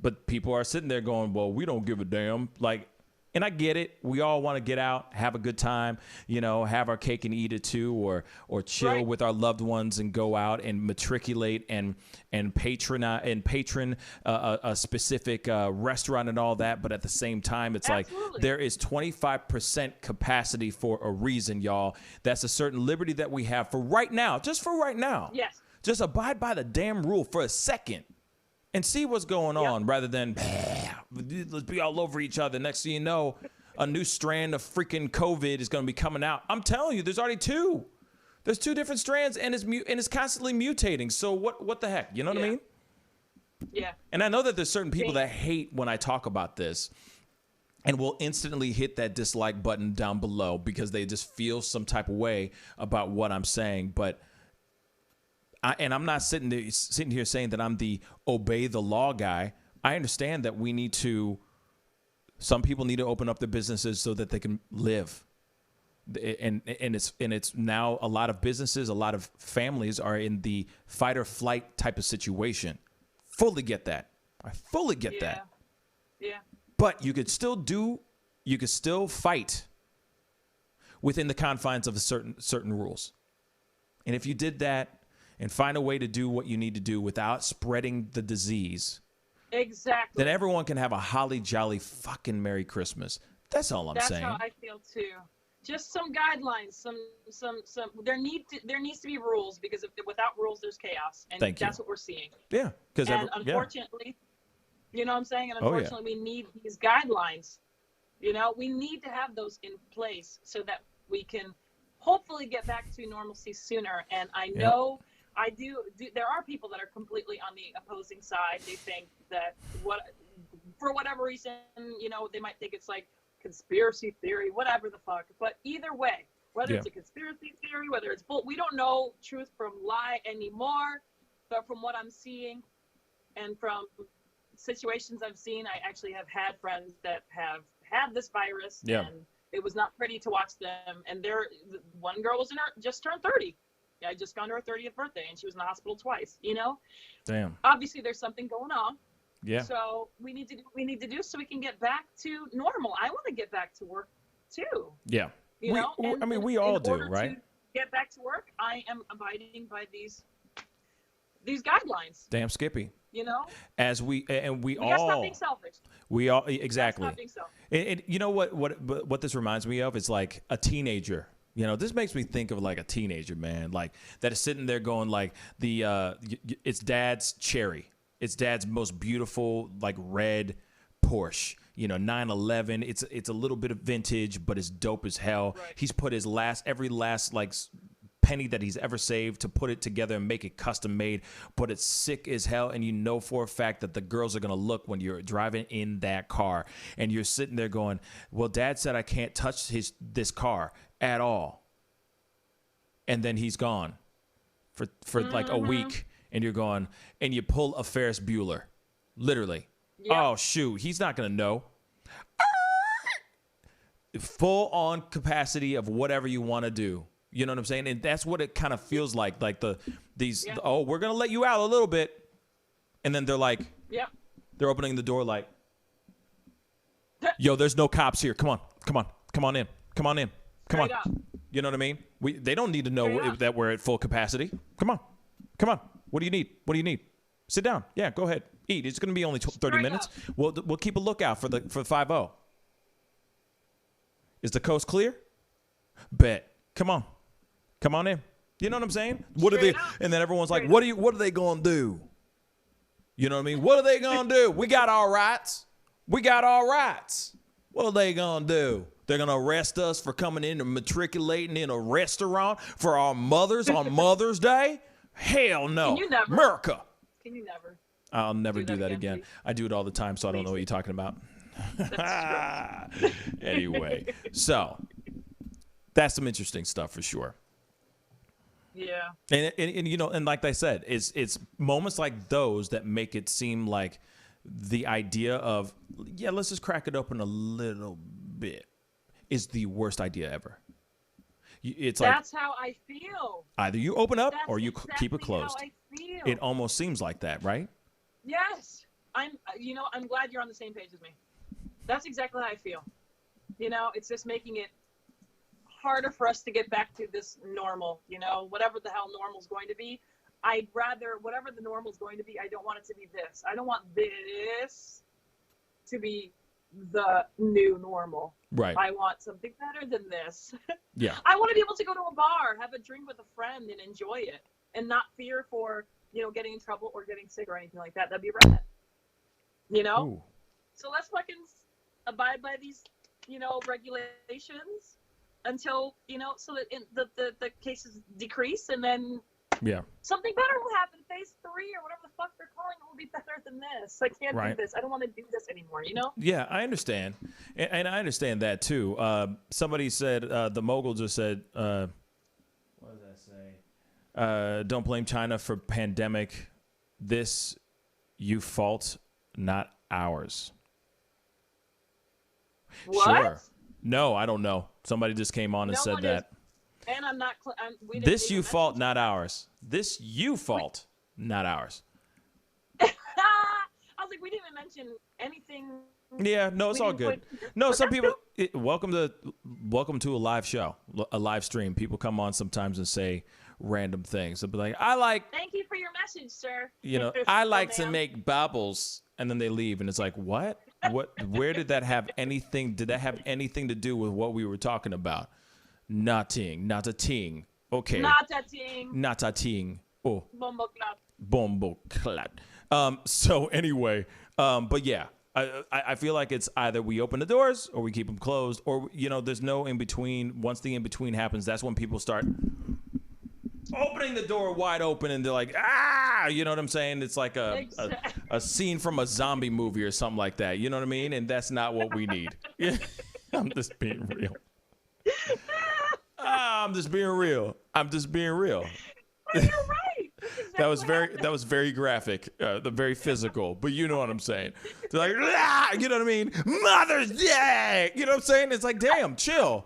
A: but people are sitting there going, well, we don't give a damn. Like, and I get it. We all want to get out, have a good time, have our cake and eat it too, or chill with our loved ones and go out and matriculate and patron a specific restaurant and all that. But at the same time, it's like there is 25% capacity for a reason, y'all. That's a certain liberty that we have for right now, just for right now.
B: Yes.
A: Just abide by the damn rule for a second and see what's going on rather than let's be all over each other. Next thing you know, a new strand of freaking COVID is going to be coming out. I'm telling you, there's already two. There's two different strands, and it's constantly mutating. So what the heck? You know what I mean?
B: Yeah.
A: And I know that there's certain people that hate when I talk about this and will instantly hit that dislike button down below because they just feel some type of way about what I'm saying. But I'm not sitting here saying that I'm the obey the law guy. I understand that some people need to open up their businesses so that they can live. And it's now a lot of businesses, a lot of families are in the fight or flight type of situation. Fully get that. I fully get that.
B: Yeah.
A: But you could still fight within the confines of certain rules. And if you did that, and find a way to do what you need to do without spreading the disease,
B: exactly,
A: then everyone can have a holly jolly fucking Merry Christmas. That's all I'm saying.
B: That's how I feel too. Just some guidelines, some. There needs to be rules, because without rules, there's chaos, and that's what we're seeing.
A: Yeah, because
B: unfortunately, you know what I'm saying, and unfortunately, we need these guidelines. You know, we need to have those in place so that we can hopefully get back to normalcy sooner. And I know I do. There are people that are completely on the opposing side. They think that for whatever reason, you know, they might think it's like conspiracy theory, whatever the fuck. But either way, whether it's a conspiracy theory, whether it's we don't know truth from lie anymore. But from what I'm seeing and from situations I've seen, I actually have had friends that have had this virus, and it was not pretty to watch them. And one girl was just turned 30. I just gone to her 30th birthday, and she was in the hospital twice. You know,
A: damn.
B: Obviously, there's something going on.
A: Yeah.
B: So we need to do so we can get back to normal. I want to get back to work too.
A: Yeah.
B: You know,
A: I mean, we all do, right?
B: To get back to work, I am abiding by these guidelines.
A: Damn, Skippy.
B: You know,
A: we
B: gotta stop being selfish.
A: We all exactly.
B: Stop being selfish.
A: And you know what this reminds me of? It's like a teenager. You know, this makes me think of like a teenager, man, like that is sitting there going like it's dad's cherry. It's dad's most beautiful like red Porsche. You know, 911. It's a little bit of vintage, but it's dope as hell.
B: Right.
A: He's put his every last like penny that he's ever saved to put it together and make it custom made, but it's sick as hell. And you know for a fact that the girls are going to look when you're driving in that car, and you're sitting there going, well, dad said I can't touch this car at all. And then he's gone for like a week, and you're going, and you pull a Ferris Bueller, literally. Yep. Oh shoot, he's not going to know. Full on capacity of whatever you want to do. You know what I'm saying? And that's what it kind of feels like we're going to let you out a little bit. And then they're like, they're opening the door like, yo, there's no cops here. Come on in. Come on. You know what I mean? They don't need to know that we're at full capacity. Come on. What do you need? Sit down. Yeah, go ahead. Eat. It's going to be only 30 minutes. We'll keep a lookout for 5-0. Is the coast clear? Bet. Come on in. You know what I'm saying? What are they? And then everyone's like, what are they going to do? You know what I mean? What are they going to do? We got our rights. What are they going to do? They're going to arrest us for coming in and matriculating in a restaurant for our mothers on Mother's Day? Hell no.
B: Can you never?
A: America.
B: Can you never?
A: I'll never do that again. I do it all the time, so I don't know what you're talking about. Anyway, so that's some interesting stuff for sure.
B: Yeah.
A: And you know, and like I said, it's moments like those that make it seem like the idea of, let's just crack it open a little bit is the worst idea ever. It's like, that's
B: how I feel.
A: Either you open up or you keep it closed.
B: How I feel.
A: It almost seems like that, right?
B: Yes. I'm glad you're on the same page as me. That's exactly how I feel. You know, it's just making it harder for us to get back to this normal, you know, whatever the hell normal is going to be. I'd rather, whatever the normal is going to be, I don't want it to be this. I don't want this to be the new normal.
A: Right.
B: I want something better than this.
A: Yeah.
B: I want to be able to go to a bar, have a drink with a friend, and enjoy it, and not fear for, you know, getting in trouble or getting sick or anything like that. That'd be rad. You know?
A: Ooh.
B: So let's fucking abide by these, you know, regulations until, you know, so that the cases decrease, and then something better will happen. Phase 3 or whatever the fuck they're calling it will be better than this. I can't do this. I don't want to do this anymore, you know?
A: Yeah, I understand. And I understand that too. Somebody said, the mogul just said, what does that say? Don't blame China for pandemic. This you fault, not ours.
B: What?
A: Sure. No, I don't know. Somebody just came on and said that.
B: And I'm not.
A: This you fault, not ours. This you fault, not ours.
B: I was like, we didn't mention anything.
A: Yeah, no, it's all good. No, some people. Welcome to a live show, a live stream. People come on sometimes and say random things. They'll be like, I like,
B: Thank you for your message, sir.
A: I
B: Oh,
A: like to
B: ma'am.
A: make bubbles. And then they leave. And it's like, what? Where did that have anything? Did that have anything to do with what we were talking about? Nothing. Not a ting. Okay.
B: Not a thing.
A: Not a ting. Oh.
B: Bombo clap.
A: Bombo clat. So anyway, but yeah, I feel like it's either we open the doors or we keep them closed, or there's no in between. Once the in between happens, that's when people start opening the door wide open, and they're like, ah, you know what I'm saying? It's like a scene from a zombie movie or something like that. You know what I mean? And that's not what we need. I'm just being real. I'm just being real.
B: Well, you're right. That's exactly
A: That was very graphic, very physical, but you know what I'm saying. They're like, ah, you know what I mean? Mother's Day, you know what I'm saying? It's like, damn, chill.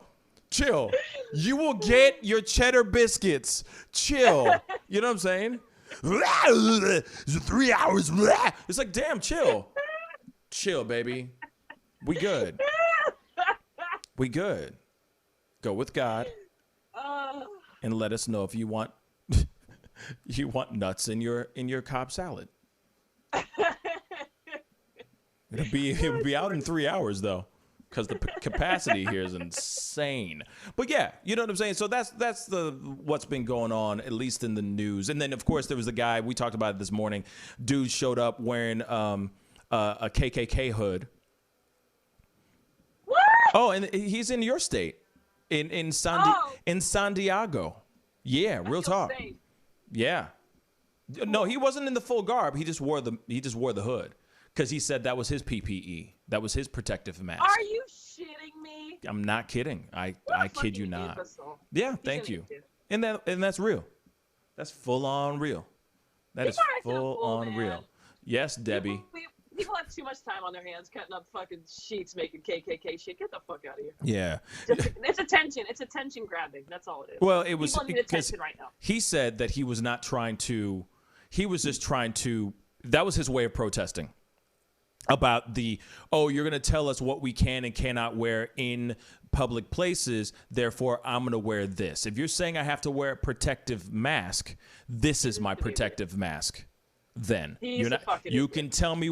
A: You will get your cheddar biscuits. Chill. You know what I'm saying? 3 hours. It's like, damn, chill, baby. We good. Go with God, and let us know if you want. You want nuts in your Cobb salad. It'll be out in 3 hours though, because the capacity here is insane. But yeah, you know what I'm saying. So that's what's been going on, at least in the news. And then of course there was the guy we talked about it this morning. Dude showed up wearing a KKK hood.
B: What?
A: Oh, and he's in your state, in San Diego. Yeah, real talk.
B: Safe.
A: Yeah. No, he wasn't in the full garb. He just wore the hood because he said that was his PPE. That was his protective mask.
B: Are you shitting me?
A: I'm not kidding. I kid you not.
B: Imbecile.
A: Yeah, thank you. And that's real. That's full on real. That is full on real. Yes, Debbie.
B: People have too much time on their hands cutting up fucking sheets making KKK shit. Get the fuck out of here.
A: Yeah.
B: It's attention. It's attention grabbing. That's all it is.
A: Well, it was
B: people need attention right now.
A: He said that he was not trying to. He was just trying to. That was his way of protesting about you're going to tell us what we can and cannot wear in public places. Therefore, I'm going to wear this. If you're saying I have to wear a protective mask, this is my protective mask. Then you can tell me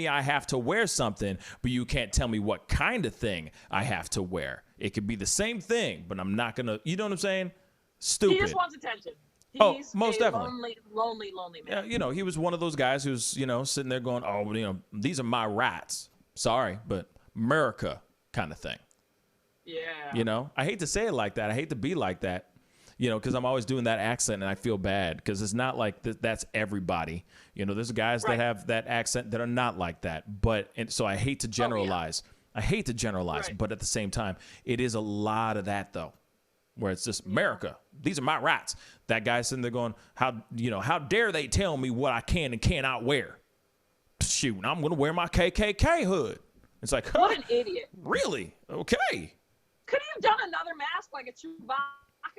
A: I have to wear something, but you can't tell me what kind of thing I have to wear. It could be the same thing, but I'm not gonna. You know what I'm saying? Stupid.
B: He just wants attention. He's
A: most definitely.
B: Lonely man.
A: Yeah, he was one of those guys who's sitting there going, these are my rights. Sorry, but America kind of thing.
B: Yeah.
A: I hate to say it like that. I hate to be like that. Because I'm always doing that accent and I feel bad because it's not like that's everybody. There's guys that have that accent that are not like that. So I hate to generalize.
B: Right.
A: But at the same time, it is a lot of that though, where it's just America. These are my rights. That guy's sitting there going, how dare they tell me what I can and cannot wear? Shoot, I'm going to wear my KKK hood. It's like,
B: what an idiot.
A: Really? Okay.
B: Could he have done another mask like a Chewbacca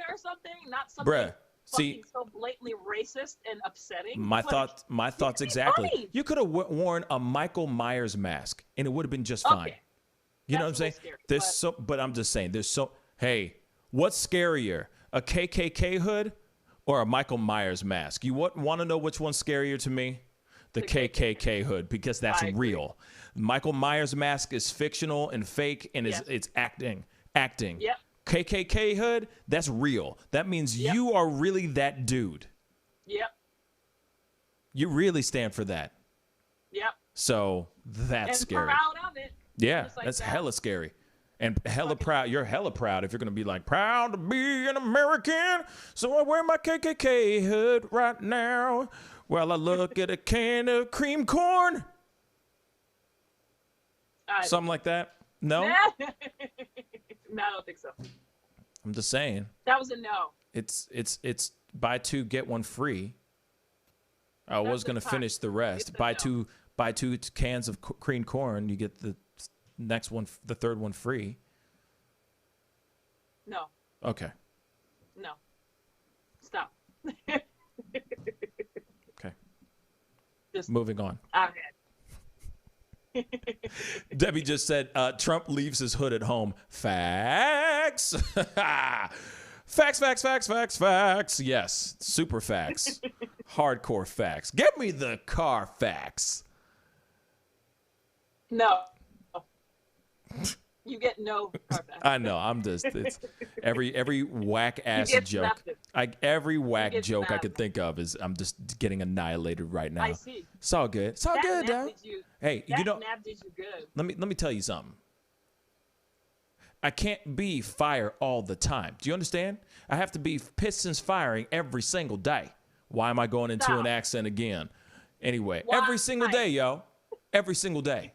B: or something? Not something so blatantly racist and upsetting.
A: My thoughts exactly.
B: Funny.
A: You could have worn a Michael Myers mask and it would have been just fine. You know what I'm saying?
B: Scary,
A: but I'm just saying hey, what's scarier? A KKK hood or a Michael Myers mask? You want to know which one's scarier to me? The KKK hood, because that's real. Michael Myers mask is fictional and fake and it's acting.
B: Yep.
A: KKK hood, that's real. That means you are really that dude.
B: Yep.
A: You really stand for that.
B: Yep.
A: So that's scary.
B: Proud of it.
A: Yeah, that's hella scary. And hella proud. You're hella proud if you're going to be like, proud to be an American. So I wear my KKK hood right now while I look at a can of cream corn. Something like that. No?
B: No, I don't think so.
A: I'm just saying.
B: That was a no.
A: It's buy two, get one free. I was going to finish the rest. Buy two cans of cream corn, you get the next one, the third one free.
B: No.
A: Okay.
B: No. Stop.
A: Okay. Just moving on.
B: Okay.
A: Debbie just said Trump leaves his hood at home. Facts. Facts, facts, facts, facts, facts. Yes, super facts. Hardcore facts. Give me the car facts.
B: No. You get no car facts.
A: I know. I'm just it's every whack ass
B: get
A: joke.
B: snapped.
A: Every whack
B: get
A: joke I
B: snapped.
A: could think of is I'm just getting annihilated right now.
B: I see.
A: It's all good. It's all
B: That
A: good,
B: nap
A: dog.
B: did you-
A: Hey,
B: That
A: you know,
B: nap did you good.
A: let me tell you something. I can't be fire all the time. Do you understand? I have to be Pistons firing every single day. Why am I going into
B: Stop.
A: an accent again? Anyway,
B: Why?
A: every single day, yo. Every single day.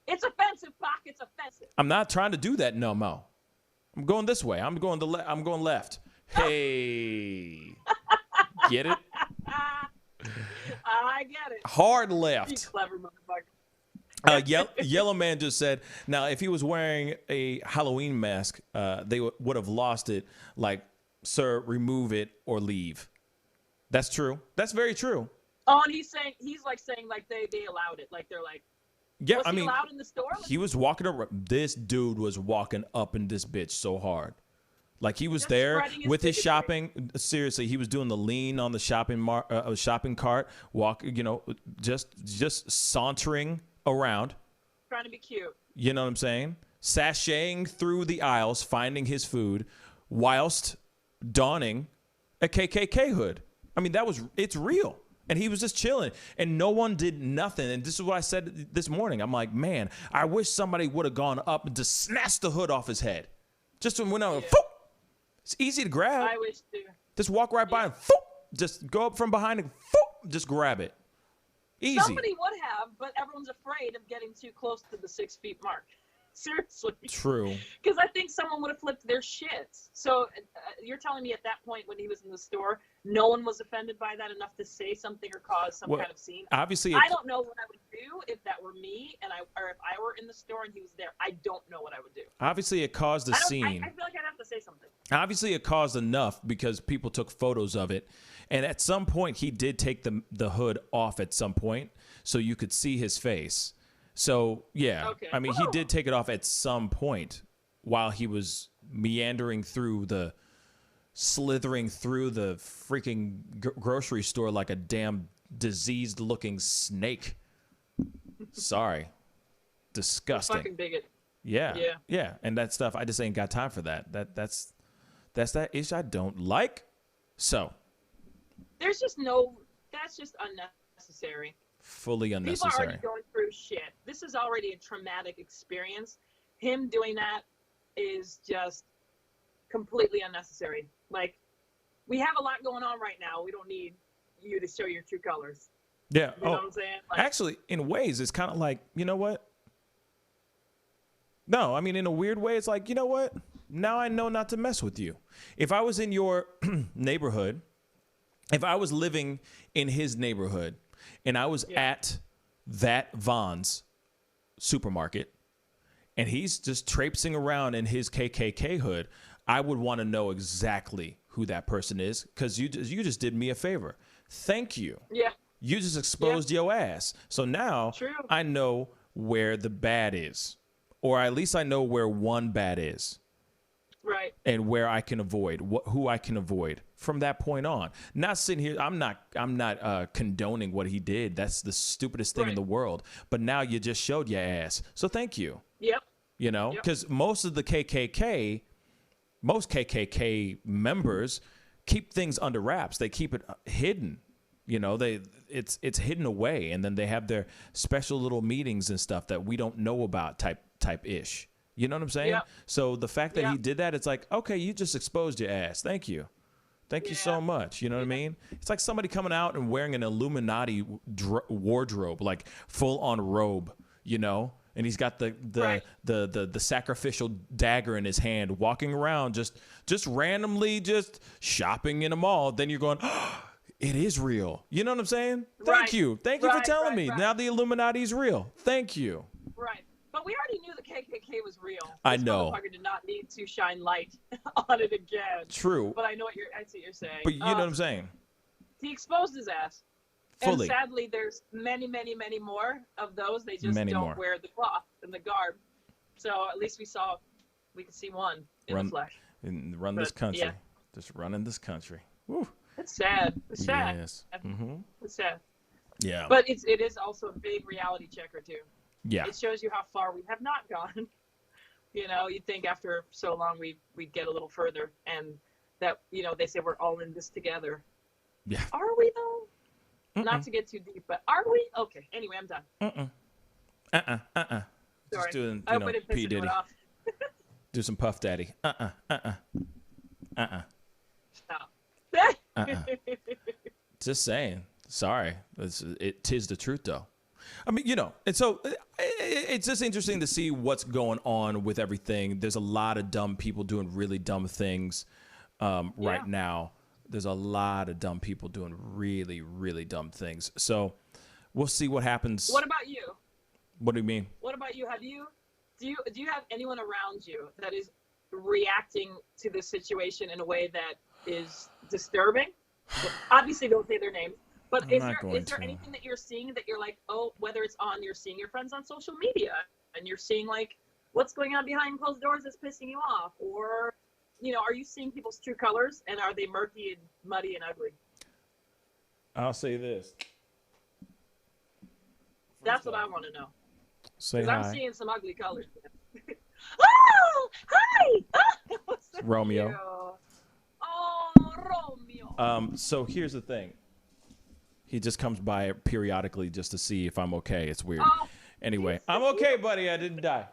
B: It's offensive, Pac. It's offensive.
A: I'm not trying to do that no more. I'm going this way. I'm going left. Hey. Get it?
B: I get it.
A: Hard
B: You
A: left.
B: clever motherfucker.
A: Yellow Man just said, now, if he was wearing a Halloween mask, they would have lost it. Like, sir, remove it or leave. That's true. That's very true.
B: Oh, and he's like saying they allowed it. Like they're like,
A: Yeah,
B: was
A: I
B: he
A: mean,
B: allowed in the store?
A: he was walking around. This dude was walking up in this bitch so hard. Like he was
B: Just
A: there
B: spreading his
A: with his
B: bigotry.
A: shopping. Seriously, he was doing the lean on the shopping cart, just sauntering around.
B: Trying to be cute.
A: You know what I'm saying? Sashaying through the aisles, finding his food, whilst donning a KKK hood. I mean, it's real. And he was just chilling, and no one did nothing. And this is what I said this morning. I'm like, man, I wish somebody would have gone up and just snatched the hood off his head. Just went out,
B: Yeah.
A: foop. It's easy to grab.
B: I wish too.
A: Just walk right by and foop. Just go up from behind and foop. Just grab it. Easy.
B: Somebody would have, but everyone's afraid of getting too close to the 6 feet mark. Seriously.
A: True.
B: Because I think someone would have flipped their shit. So you're telling me at that point when he was in the store, no one was offended by that enough to say something or cause some kind of scene?
A: Obviously,
B: I don't know what I would do if that were me or if I were in the store and he was there. I don't know what I would do.
A: obviously it caused a scene.
B: I feel like I'd have to say something.
A: Obviously, it caused enough because people took photos of it. And at some point, he did take the hood off at some point so you could see his face. So, yeah,
B: Okay.
A: I mean, he did take it off at some point while he was meandering slithering through the freaking grocery store like a damn diseased-looking snake. Sorry. Disgusting.
B: Fucking bigot.
A: Yeah. And that stuff, I just ain't got time for that. That's that ish I don't like. So,
B: That's just unnecessary.
A: fully
B: People are
A: unnecessary.
B: already going through shit. This is already a traumatic experience. Him doing that is just completely unnecessary. Like, we have a lot going on right now. We don't need you to show your true colors.
A: Yeah.
B: You know what I'm saying? Like,
A: Actually, in ways, it's kind of like, you know what? No, I mean, in a weird way, it's like, you know what? Now I know not to mess with you. If I was in your neighborhood, if I was living in his neighborhood and I was at that Vons supermarket and he's just traipsing around in his KKK hood, I would want to know exactly who that person is because you just did me a favor. Thank you.
B: yeah.
A: You just exposed your ass. So now
B: True.
A: I know where the bad is, or at least I know where one bad is.
B: Right.
A: And where I can avoid, who I can avoid from that point on. Not sitting here, I'm not condoning what he did. That's the stupidest thing in the world. But now you just showed your ass. So thank you.
B: Yep.
A: You know, because most KKK members keep things under wraps. They keep it hidden. You know, it's hidden away, and then they have their special little meetings and stuff that we don't know about type ish. You know what I'm saying?
B: Yep.
A: So the fact that he did that, it's like, okay, you just exposed your ass. Thank you. Thank you so much. You know what I mean? It's like somebody coming out and wearing an Illuminati wardrobe, like full on robe, you know? And he's got the sacrificial dagger in his hand, walking around just randomly just shopping in a mall. Then you're going, oh, it is real. You know what I'm saying? Thank you. Thank you for telling me. Now the Illuminati is real. Thank you.
B: Right. But we already knew the KKK was real.
A: I
B: This
A: know.
B: motherfucker did not need to shine light on it again.
A: True.
B: But I see what you're saying.
A: But you know what I'm saying?
B: He exposed his ass.
A: Fully.
B: And sadly, there's many, many, many more of those. They just
A: Many
B: don't
A: more.
B: wear the cloth and the garb. So at least we could see one in the flesh.
A: and run this country.
B: Yeah.
A: Just running this country. Woo.
B: It's sad. It's sad.
A: Yes.
B: It's sad.
A: Yeah.
B: But it is also a big reality checker too.
A: Yeah.
B: It shows you how far we have not gone. You know, you'd think after so long we'd get a little further, and that, you know, they say we're all in this together.
A: Yeah.
B: Are we though? Not to get too deep, but are we? Okay. Anyway, I'm done.
A: Sorry. Just doing, you know, P. Diddy. Do some Puff Daddy.
B: Stop.
A: Just saying. Sorry. Tis the truth, though. I mean, you know, and so it's just interesting to see what's going on with everything. There's a lot of dumb people doing really dumb things right now. There's a lot of dumb people doing really, really dumb things. So we'll see what happens.
B: What about you?
A: What do you mean?
B: What about you? Do you have anyone around you that is reacting to this situation in a way that is disturbing? Obviously, don't say their name. But is there anything that you're seeing that you're like, oh, whether it's you're seeing your friends on social media and you're seeing like what's going on behind closed doors that's pissing you off, or, you know, are you seeing people's true colors, and are they murky and muddy and ugly?
A: I'll say this.
B: That's what I want to know.
A: Say
B: hi.
A: hi.
B: I'm seeing some ugly colors. Oh, hi!
A: Romeo.
B: Oh, Romeo.
A: So here's the thing. He just comes by periodically just to see if I'm okay. It's weird.
B: Oh,
A: anyway, I'm okay, buddy. I didn't die.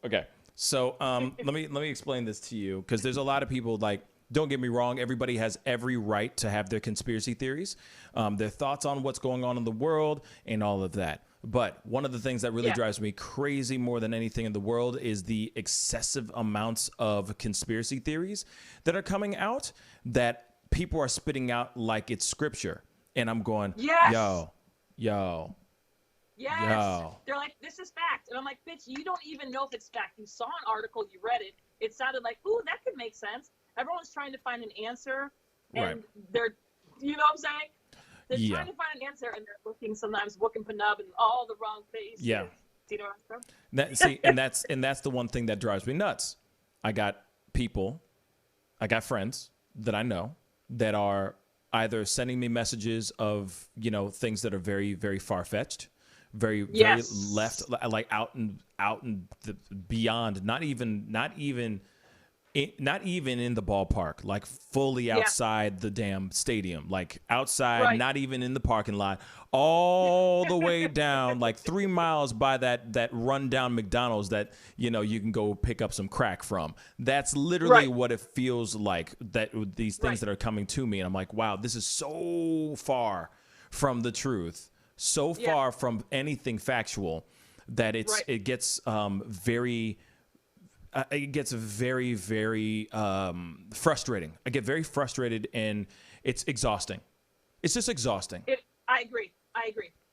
A: Okay. So let me explain this to you, because there's a lot of people, like, don't get me wrong, everybody has every right to have their conspiracy theories, their thoughts on what's going on in the world and all of that. But one of the things that really drives me crazy more than anything in the world is the excessive amounts of conspiracy theories that are coming out that people are spitting out like it's scripture. And I'm going, yo. Yes. Yo.
B: They're like, this is fact. And I'm like, bitch, you don't even know if it's fact. You saw an article, you read it. It sounded like, ooh, that could make sense. Everyone's trying to find an answer. And they're, you know what I'm saying? They're trying to find an answer, and they're looking sometimes whooping panub in all the wrong places.
A: Yeah.
B: Do you know what I'm saying?
A: And that's the one thing that drives me nuts. I got friends that I know that are either sending me messages of, you know, things that are very, very far-fetched, very left, like out and the beyond, not even in the ballpark, like fully outside the damn stadium, like outside, not even in the parking lot, all the way down, like 3 miles by that rundown McDonald's that, you know, you can go pick up some crack from. That's literally what it feels like, that these things that are coming to me. And I'm like, wow, this is so far from the truth, so far from anything factual, that it gets very... it gets very, very frustrating. I get very frustrated, and it's exhausting. It's just exhausting.
B: I agree.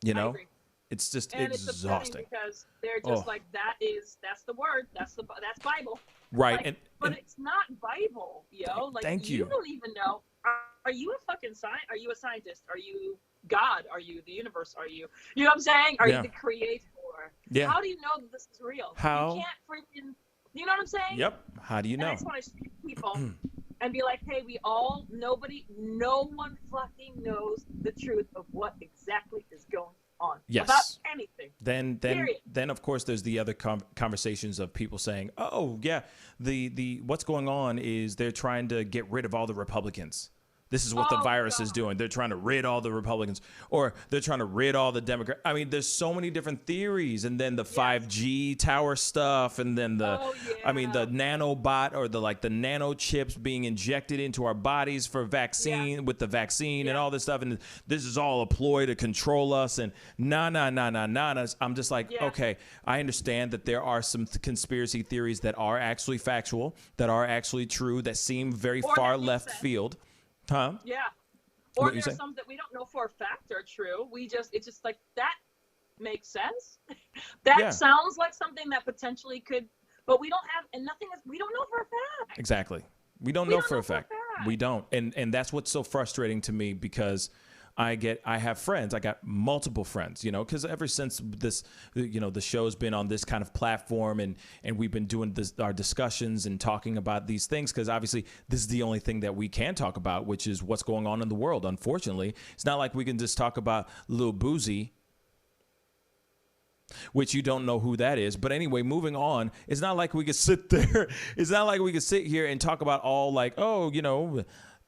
A: You know,
B: I agree.
A: It's just
B: and
A: exhausting.
B: It's because they're just like, that's the word. That's Bible.
A: Right.
B: Like, but it's not Bible, yo. Like,
A: thank you.
B: You don't even know. Are you a fucking Are you a scientist? Are you God? Are you the universe? Are you know what I'm saying? Are you the creator?
A: Yeah.
B: How do you know that this is real?
A: How?
B: You can't freaking... You know what I'm saying?
A: Yep. How do you know?
B: And I just want to speak to people and be like, hey, no one fucking knows the truth of what exactly is going on about anything.
A: Then of course there's the other conversations of people saying, oh yeah, the what's going on is they're trying to get rid of all the Republicans. This is what the virus is doing. They're trying to rid all the Republicans, or they're trying to rid all the Democrats. I mean, there's so many different theories, and then the 5G tower stuff, and then the nanobot, or the nano chips being injected into our bodies for vaccine with the vaccine and all this stuff. And this is all a ploy to control us. And nah. I'm just like, okay, I understand that there are some conspiracy theories that are actually factual, that are actually true, that seem very far left field. Huh?
B: Yeah. Or there's some that we don't know for a fact are true. It's just like, that makes sense. That sounds like something that potentially could, but we don't have, and we don't know for a fact.
A: Exactly. We don't know for a fact. We don't. And that's what's so frustrating to me, because I have friends. I got multiple friends, because ever since this, the show's been on this kind of platform and we've been doing our discussions and talking about these things, because obviously this is the only thing that we can talk about, which is what's going on in the world. Unfortunately, it's not like we can just talk about Lil Boozy, which you don't know who that is. But anyway, moving on, it's not like we could sit there. It's not like we could sit here and talk about all like,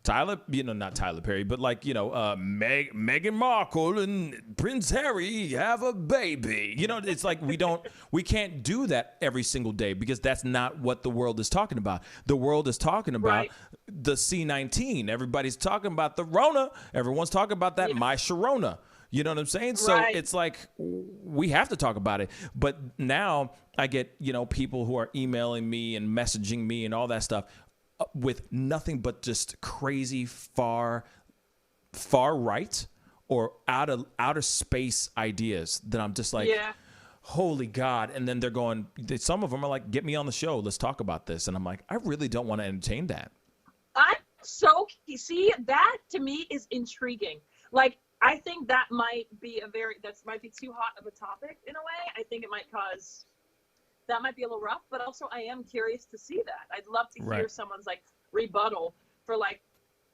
A: Tyler, not Tyler Perry, but like, Meghan Markle and Prince Harry have a baby. It's like we can't do that every single day, because that's not what the world is talking about. The world is talking about the C-19. Everybody's talking about the Rona. Everyone's talking about that My Sharona. You know what I'm saying? So it's like we have to talk about it. But now I get, people who are emailing me and messaging me and all that stuff with nothing but just crazy far right or outer space ideas that I'm just like, holy God. And then some of them are like, get me on the show. Let's talk about this. And I'm like, I really don't want to entertain that.
B: See, that to me is intriguing. Like, I think that might be too hot of a topic in a way. I think that might be a little rough, but also I am curious to see that. I'd love to hear someone's like rebuttal for like,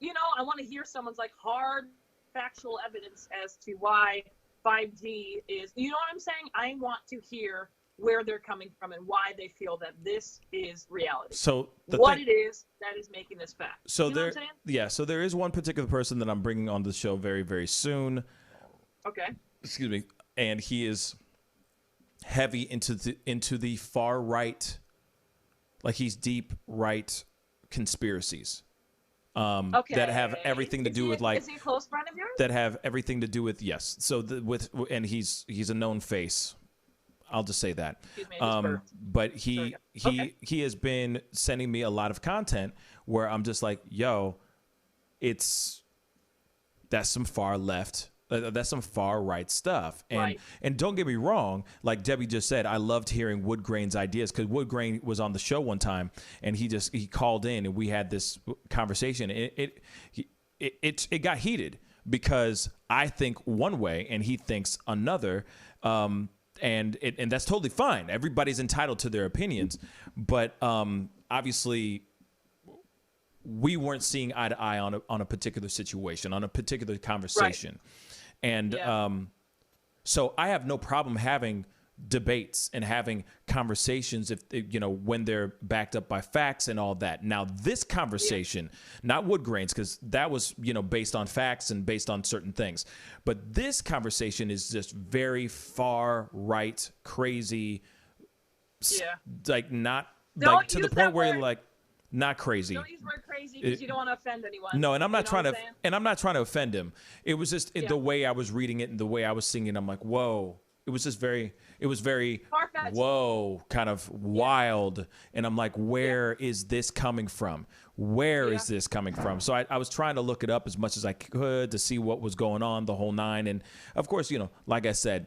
B: I want to hear someone's like hard factual evidence as to why 5G is, you know what I'm saying? I want to hear where they're coming from and why they feel that this is reality.
A: So
B: it is that is making this fact.
A: So
B: you know what I'm saying?
A: Yeah. So there is one particular person that I'm bringing on the show very, very soon.
B: Okay.
A: Excuse me. And he is heavy into the far right, like he's deep right conspiracies that have everything to do with like.
B: Is he a close friend of yours?
A: That have everything to do with yes. So and he's a known face. I'll just say that. But he has been sending me a lot of content where I'm just like, yo, that's some far left. That's some far right stuff. And don't get me wrong, like Debbie just said, I loved hearing Woodgrain's ideas, because Woodgrain was on the show one time and he called in and we had this conversation. It got heated because I think one way and he thinks another. And that's totally fine. Everybody's entitled to their opinions. But obviously, we weren't seeing eye to eye on a particular situation, on a particular conversation. And so I have no problem having debates and having conversations when they're backed up by facts and all that. Now, this conversation, not Woodgrain's, because that was, based on facts and based on certain things. But this conversation is just very far right, crazy. Like not like to the point where you're like, not crazy.
B: Don't use the word crazy because you don't want to offend anyone.
A: No, and I'm not trying to offend him. It was just the way I was reading it and the way I was singing it. I'm like, whoa. It was very
B: far-fetched.
A: Whoa, kind of wild. And I'm like, where is this coming from? Where is this coming from? So I was trying to look it up as much as I could to see what was going on, the whole nine. And of course, like I said,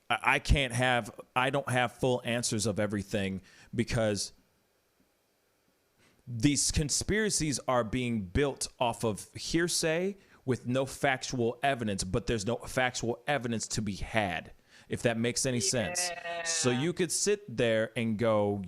A: I don't have full answers of everything, because these conspiracies are being built off of hearsay with no factual evidence, but there's no factual evidence to be had, if that makes any sense. So you could sit there and go,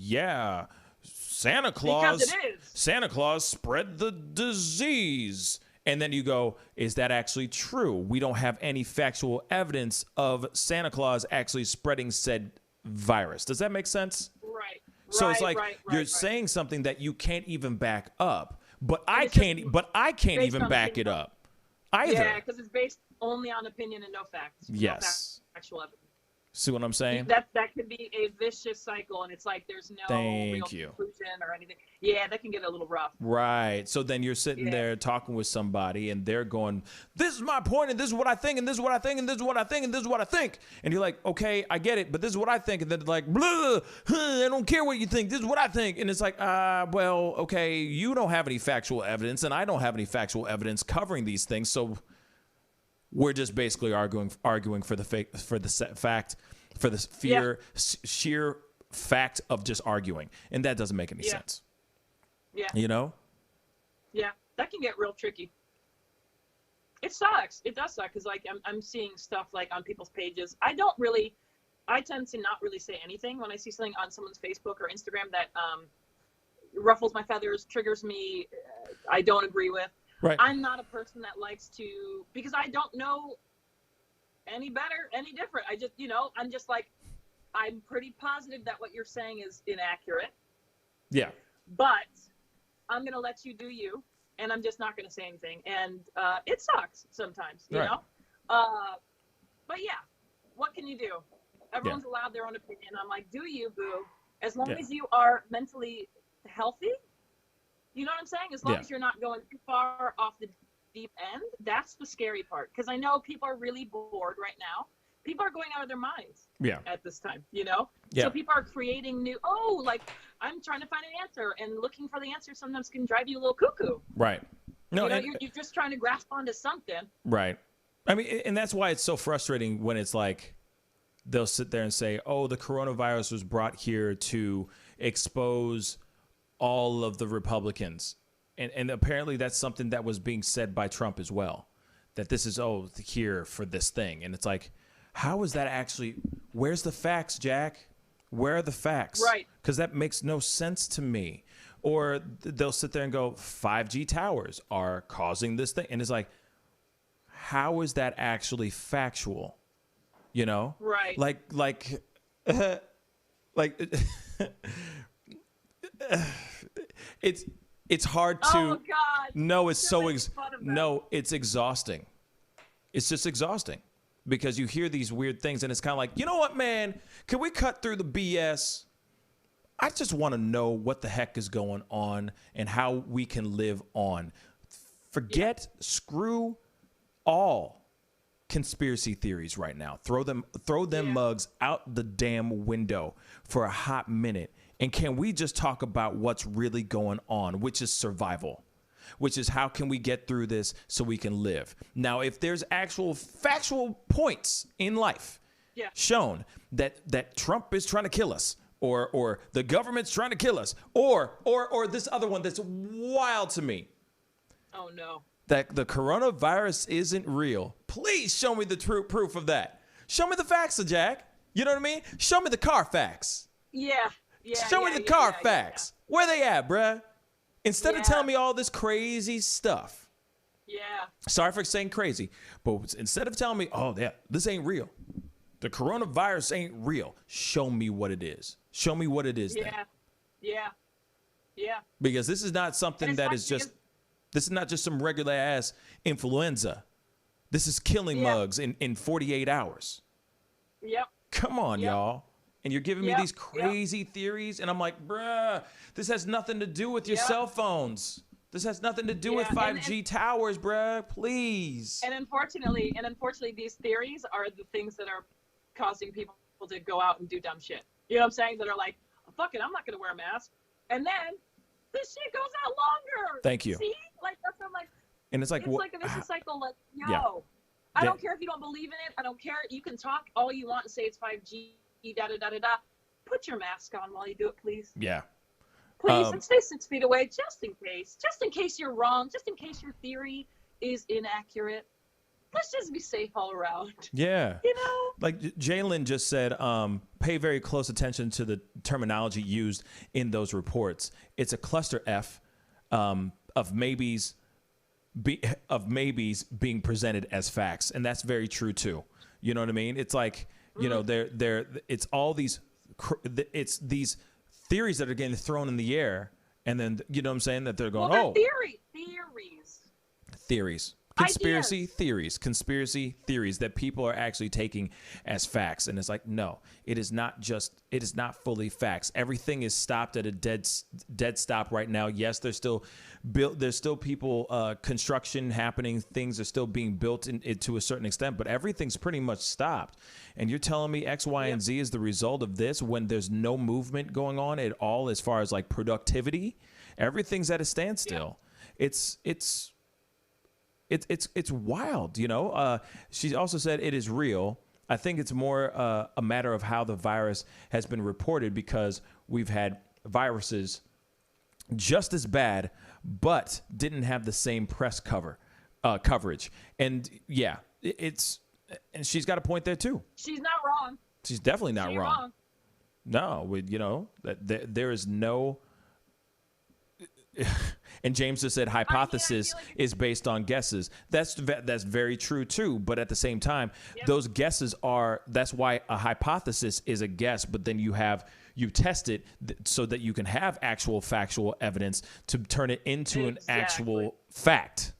A: Santa Claus spread the disease. And then you go, is that actually true? We don't have any factual evidence of Santa Claus actually spreading said virus. Does that make sense?
B: Right.
A: So it's like you're saying something that you can't even back up, but I can't even back it up either.
B: Yeah, because it's based only on opinion and no facts.
A: Yes.
B: No factual evidence.
A: See what I'm saying?
B: That could be a vicious cycle, and it's like there's no real conclusion or anything. Yeah, that can get a little rough.
A: Right. So then you're sitting there talking with somebody, and they're going, this is my point, and this is what I think, and this is what I think, and this is what I think, and this is what I think. And you're like, okay, I get it, but this is what I think. And then they're like, blah, I don't care what you think. This is what I think. And it's like, well, okay, you don't have any factual evidence, and I don't have any factual evidence covering these things. So we're just basically arguing for the sheer fact of just arguing, and that doesn't make any sense.
B: Yeah.
A: You know?
B: Yeah, that can get real tricky. It sucks. It does suck because like I'm seeing stuff like on people's pages. I tend to not really say anything when I see something on someone's Facebook or Instagram that ruffles my feathers, triggers me, I don't agree with.
A: Right.
B: I'm not a person that likes to, because I don't know any better, any different. I just, I'm just like, I'm pretty positive that what you're saying is inaccurate.
A: Yeah.
B: But I'm going to let you do you, and I'm just not going to say anything. And it sucks sometimes, you know? But yeah, what can you do? Everyone's allowed their own opinion. I'm like, do you, boo? As long as you are mentally healthy, you know what I'm saying? As long as you're not going too far off the deep end, that's the scary part. Because I know people are really bored right now. People are going out of their minds at this time, So people are creating new, like I'm trying to find an answer, and looking for the answer sometimes can drive you a little cuckoo.
A: Right. No,
B: you're just trying to grasp onto something.
A: Right. I mean, and that's why it's so frustrating when it's like they'll sit there and say, oh, the coronavirus was brought here to expose all of the Republicans. And apparently that's something that was being said by Trump as well, that this is, here for this thing. And it's like, how is that actually, where's the facts, Jack? Where are the facts?
B: Right.
A: Because that makes no sense to me. Or they'll sit there and go, 5G towers are causing this thing. And it's like, how is that actually factual?
B: Right.
A: Like, it's hard to.
B: Oh God.
A: No, it's it's exhausting. It's just exhausting because you hear these weird things and it's kind of like, you know what, man? Can we cut through the BS? I just want to know what the heck is going on and how we can live on. Screw all conspiracy theories right now. Throw them mugs out the damn window for a hot minute. And can we just talk about what's really going on, which is survival, which is how can we get through this so we can live? Now, if there's actual factual points in life shown that Trump is trying to kill us, or the government's trying to kill us, or this other one that's wild to me.
B: Oh no.
A: That the coronavirus isn't real. Please show me the true proof of that. Show me the facts, Jack. You know what I mean? Show me the Carfax.
B: Yeah.
A: Show me the Carfax. Where they at, bruh? Instead of telling me all this crazy stuff.
B: Yeah.
A: Sorry for saying crazy, but instead of telling me, this ain't real. The coronavirus ain't real. Show me what it is. Show me what it is then.
B: Yeah.
A: Because this is not something that is just... This is not just some regular ass influenza. This is killing mugs in 48 hours.
B: Yep.
A: Come on, y'all. And you're giving me these crazy theories. And I'm like, bruh, this has nothing to do with your cell phones. This has nothing to do with 5G towers, bruh. Please.
B: And unfortunately, these theories are the things that are causing people to go out and do dumb shit. You know what I'm saying? That are like, fuck it, I'm not going to wear a mask. And then this shit goes out longer.
A: Thank you.
B: See? Like, that's what I'm like.
A: And it's like
B: a vicious cycle. Like, I don't care if you don't believe in it. I don't care. You can talk all you want and say it's 5G, da-da-da-da-da. Put your mask on while you do it, please.
A: Yeah.
B: Please, and stay 6 feet away just in case. Just in case you're wrong. Just in case your theory is inaccurate. Let's just be safe all around.
A: Yeah. Like Jalen just said, pay very close attention to the terminology used in those reports. It's a cluster F of maybes being presented as facts. And that's very true too. You know what I mean? It's like, it's all these, it's these theories that are getting thrown in the air. And then, you know what I'm saying? That they're going, theories. Conspiracy theories that people are actually taking as facts. And it's like, no, it is not fully facts. Everything is stopped at a dead stop right now. Yes, there's still people, construction happening. Things are still being built to a certain extent, but everything's pretty much stopped. And you're telling me X, Y, and Z is the result of this when there's no movement going on at all as far as like productivity. Everything's at a standstill. It's wild, She also said it is real. I think it's more a matter of how the virus has been reported because we've had viruses just as bad, but didn't have the same press cover. coverage. And yeah, and she's got a point there too.
B: She's not wrong.
A: She's definitely not wrong. No, that there is no. And James just said hypothesis is based on guesses. That's very true too. But at the same time, those guesses that's why a hypothesis is a guess. But then you test it so that you can have actual factual evidence to turn it into an actual fact.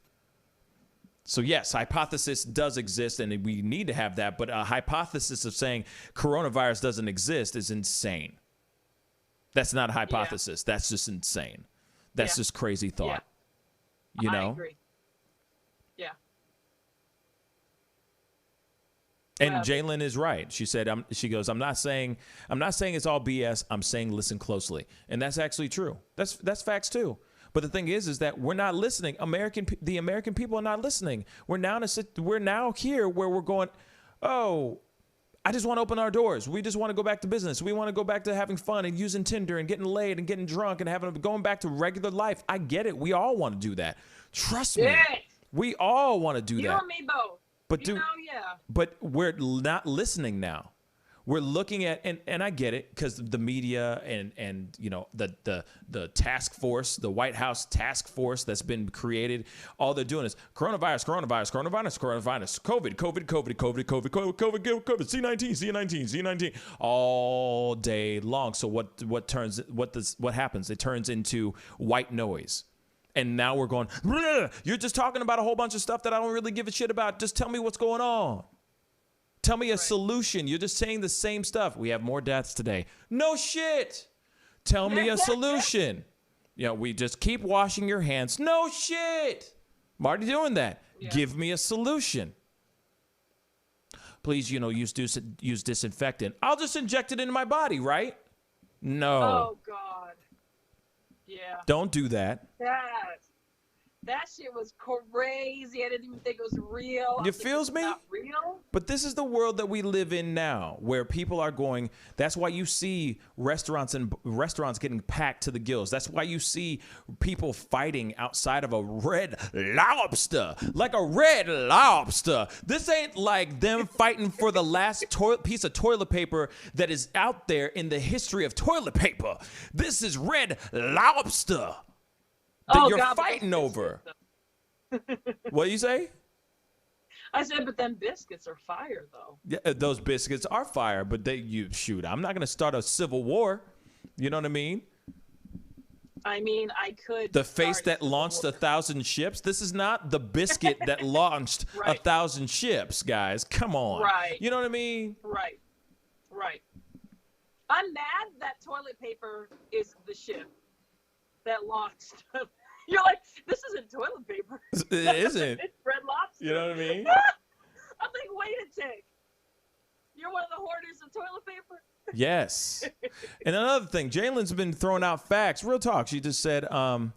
A: So yes, hypothesis does exist, and we need to have that. But a hypothesis of saying coronavirus doesn't exist is insane. That's not a hypothesis. Yeah. That's just insane. That's just crazy thought. Yeah. You know?
B: I agree. Yeah.
A: And Jalen is right. She said, she goes, I'm not saying it's all BS. I'm saying listen closely. And that's actually true. That's facts too. But the thing is that we're not listening. The American people are not listening. We're now here where we're going, oh, I just want to open our doors. We just want to go back to business. We want to go back to having fun and using Tinder and getting laid and getting drunk and going back to regular life. I get it. We all want to do that. Trust me. We all want to do that.
B: You and me both.
A: But we're not listening now. We're looking at, and I get it, because the media and the task force, the White House task force that's been created, all they're doing is coronavirus, COVID, C19 all day long. So what happens? It turns into white noise. And now we're going, you're just talking about a whole bunch of stuff that I don't really give a shit about. Just tell me what's going on. Tell me a solution. You're just saying the same stuff. We have more deaths today. No shit. Tell me a solution. We just keep washing your hands. No shit. I'm already doing that. Yeah. Give me a solution. Please, use disinfectant. I'll just inject it into my body, right? No.
B: Oh, God. Yeah.
A: Don't do that.
B: That shit was crazy. I didn't even think it was real.
A: You feels me?
B: Not real.
A: But this is the world that we live in now, where people are going. That's why you see restaurants getting packed to the gills. That's why you see people fighting outside of a Red Lobster, like a Red Lobster. This ain't like them fighting for the last piece of toilet paper that is out there in the history of toilet paper. This is Red Lobster. That you're fighting over. What do you say?
B: I said, but then biscuits are fire, though.
A: Yeah, those biscuits are fire, but I'm not going to start a civil war. You know what I mean?
B: I mean, I could.
A: The face that launched 1,000 ships. This is not the biscuit that launched 1,000 ships, guys. Come on.
B: Right.
A: You know what I mean?
B: Right. I'm mad that toilet paper is the ship that launched. You're like, this isn't toilet paper.
A: It isn't.
B: It's Red Lobster.
A: You know what I mean?
B: I'm like, wait a tick. You're one of the hoarders of toilet paper?
A: Yes. And another thing, Jalen's been throwing out facts. Real talk. She just said,
B: I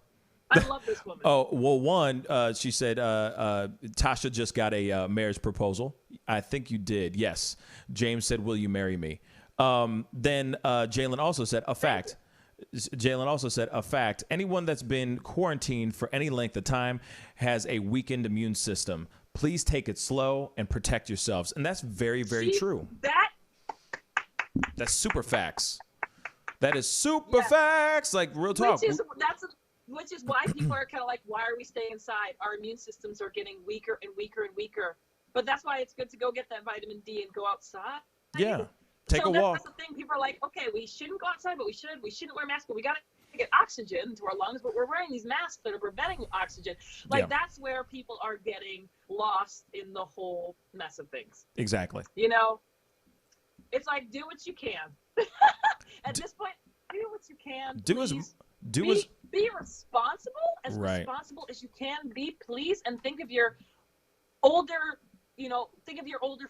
B: love this woman.
A: Oh, well, she said, Tasha just got a marriage proposal. I think you did. Yes. James said, will you marry me? Then Jalen also said a fact. Anyone that's been quarantined for any length of time has a weakened immune system. Please take it slow and protect yourselves. And that's very, very true. That's super facts. That is super facts. Like, real talk.
B: Which is why people are kind of like, why are we staying inside? Our immune systems are getting weaker and weaker and weaker. But that's why it's good to go get that vitamin D and go outside.
A: Yeah. Take a walk.
B: That's the thing. People are like, okay, we shouldn't go outside, but we shouldn't wear masks, but we got to get oxygen to our lungs, but we're wearing these masks that are preventing oxygen. That's where people are getting lost in the whole mess of things.
A: Exactly.
B: It's like, do what you can. At this point, do what you can. Be responsible, responsible as you can be, please, and think of your older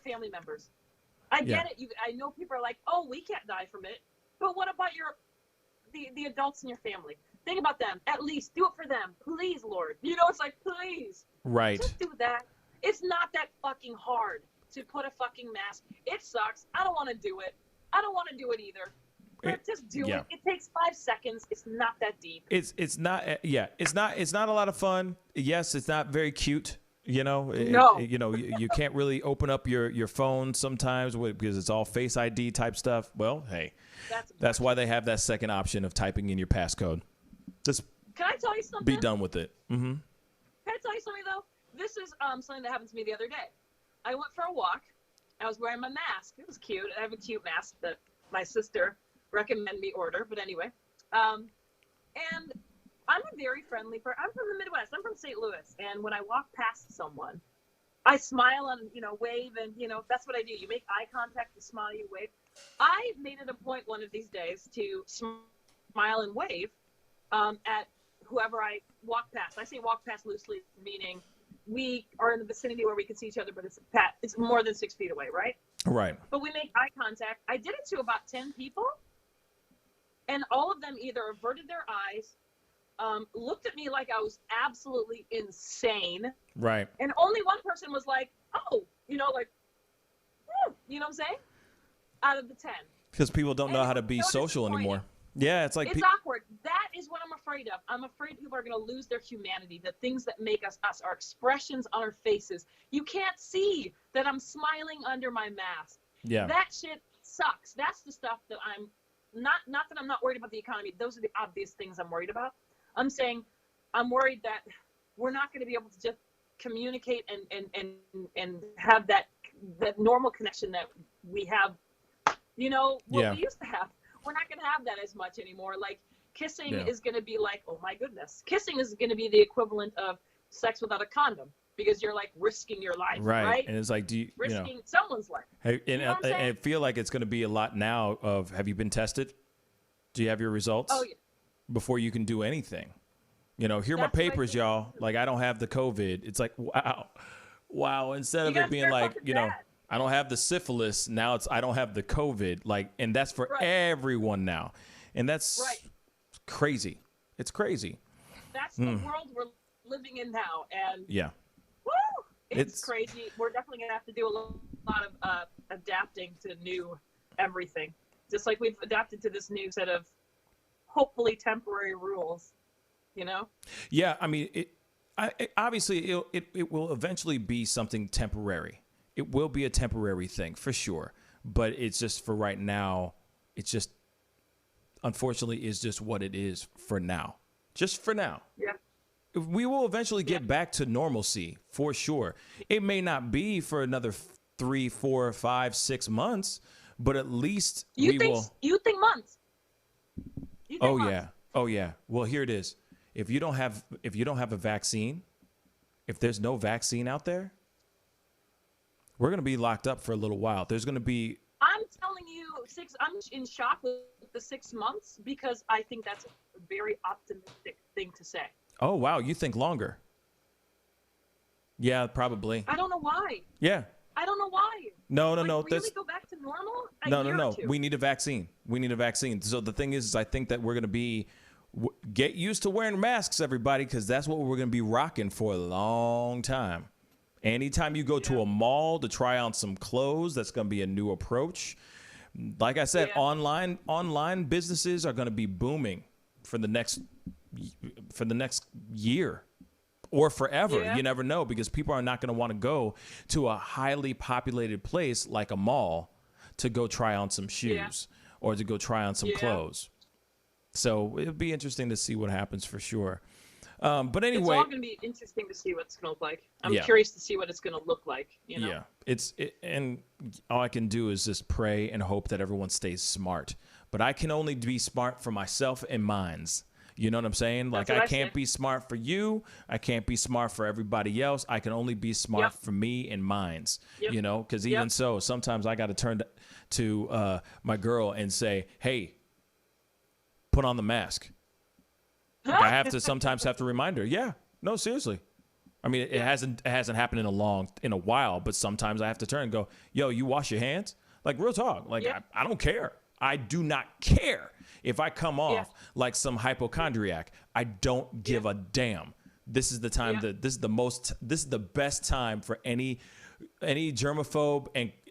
B: family members. I get it. I know people are like, oh, we can't die from it. But what about the adults in your family? Think about them. At least do it for them. Please, Lord. It's like, please.
A: Right.
B: Just do that. It's not that fucking hard to put a fucking mask. It sucks. I don't want to do it. I don't want to do it either. But just do it. It takes 5 seconds. It's not that deep.
A: It's not a lot of fun. Yes, it's not very cute. You know,
B: No.
A: you can't really open up your phone sometimes because it's all Face ID type stuff. Well, hey, that's why they have that second option of typing in your passcode. Just
B: Can I tell you something?
A: be done with it. Mm-hmm.
B: Can I tell you something, though? This is something that happened to me the other day. I went for a walk. I was wearing my mask. It was cute. I have a cute mask that my sister recommended me order. But anyway, and I'm a very friendly person. I'm from the Midwest. I'm from St. Louis. And when I walk past someone, I smile and, wave. And, that's what I do. You make eye contact, you smile, you wave. I made it a point one of these days to smile and wave at whoever I walk past. I say walk past loosely, meaning we are in the vicinity where we can see each other, but it's more than 6 feet away, right?
A: Right.
B: But we make eye contact. I did it to about 10 people, and all of them either averted their eyes, looked at me like I was absolutely insane.
A: Right.
B: And only one person was like, oh, you know what I'm saying? Out of the 10.
A: Because people don't know how to be social anymore. Yeah, it's like...
B: It's awkward. That is what I'm afraid of. I'm afraid people are going to lose their humanity, the things that make us, our expressions on our faces. You can't see that I'm smiling under my mask.
A: Yeah.
B: That shit sucks. That's the stuff that I'm... Not that I'm not worried about the economy. Those are the obvious things I'm worried about. I'm saying I'm worried that we're not going to be able to just communicate and have that normal connection that we have, we used to have. We're not going to have that as much anymore. Like, kissing is going to be like, oh my goodness. Kissing is going to be the equivalent of sex without a condom because you're like risking your life, right?
A: And it's like,
B: risking someone's life.
A: And I feel like it's going to be a lot now of, have you been tested? Do you have your results?
B: Oh, yeah.
A: Before you can do anything. Here are my papers, y'all. Like, I don't have the COVID. It's like, wow. Instead of it being like, I don't have the syphilis. Now it's, I don't have the COVID. Like, and that's for everyone now. And that's crazy. It's crazy.
B: That's the world we're living in now. And
A: yeah,
B: woo, it's crazy. We're definitely going to have to do a lot of adapting to new everything. Just like we've adapted to this new set of hopefully temporary rules, Yeah,
A: I mean, obviously it will eventually be something temporary. It will be a temporary thing for sure, but it's just for right now. It's just, unfortunately, is just what it is for now. Just for now.
B: Yeah.
A: We will eventually get back to normalcy for sure. It may not be for another 3, 4, 5, 6 months, but at least
B: You think months? You think months?
A: Oh yeah. Well, here it is. If you don't have a vaccine, if there's no vaccine out there, we're going to be locked up for a little while. There's going to be...
B: I'm telling you, I'm in shock with the 6 months because I think that's a very optimistic thing to say.
A: Oh, wow. You think longer? Yeah, probably.
B: I don't know why.
A: Yeah.
B: I don't know why.
A: No.
B: Really go back to normal?
A: No. We need a vaccine. So the thing is I think that we're going to be... Get used to wearing masks, everybody, because that's what we're going to be rocking for a long time. Anytime you go to a mall to try on some clothes, that's going to be a new approach. Like I said, online businesses are going to be booming for the next year or forever.
B: Yeah.
A: You never know, because people are not going to want to go to a highly populated place like a mall to go try on some shoes or to go try on some clothes. So it'll be interesting to see what happens for sure. But anyway,
B: it's all going to be interesting to see what it's going to look like. I'm curious to see what it's going to look like.
A: Yeah, and all I can do is just pray and hope that everyone stays smart. But I can only be smart for myself and mines. You know what I'm saying? Like, I can't be smart for you. I can't be smart for everybody else. I can only be smart for me and mines. Because even so, sometimes I got to turn to my girl and say, "Hey, put on the mask." Like, I have to sometimes remind her. Yeah, no, seriously. I mean, it hasn't happened in a while, but sometimes I have to turn and go, "Yo, you wash your hands?" Like, real talk. Like, I don't care. I do not care if I come off like some hypochondriac. I don't give a damn. This is the time this is the best time for any germaphobe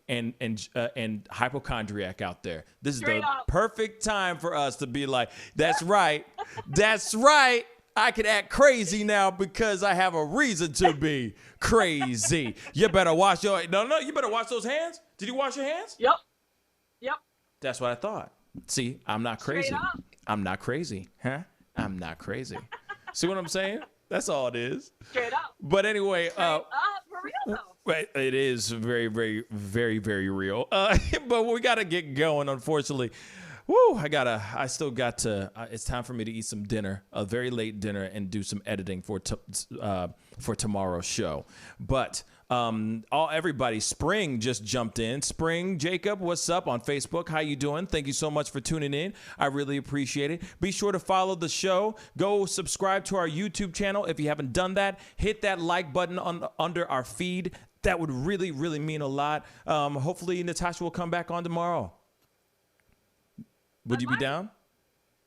A: and hypochondriac out there. This is the perfect time for us to be like, that's right. That's right. I can act crazy now because I have a reason to be crazy. You better wash your you better wash those hands. Did you wash your hands?
B: Yep.
A: That's what I thought. See, I'm not crazy.
B: Straight up.
A: I'm not crazy. Huh? I'm not crazy. See what I'm saying? That's all it is.
B: Straight up.
A: But anyway,
B: For real though.
A: it is very, very, very, very real. But we got to get going, unfortunately. Woo, I still got to, it's time for me to eat some dinner, a very late dinner, and do some editing for tomorrow's show. But everybody, Spring just jumped in. Spring, Jacob, what's up on Facebook? How you doing? Thank you so much for tuning in. I really appreciate it. Be sure to follow the show. Go subscribe to our YouTube channel. If you haven't done that, hit that like button under our feed. That would really, really mean a lot. Hopefully, Natasha will come back on tomorrow. Would you be down?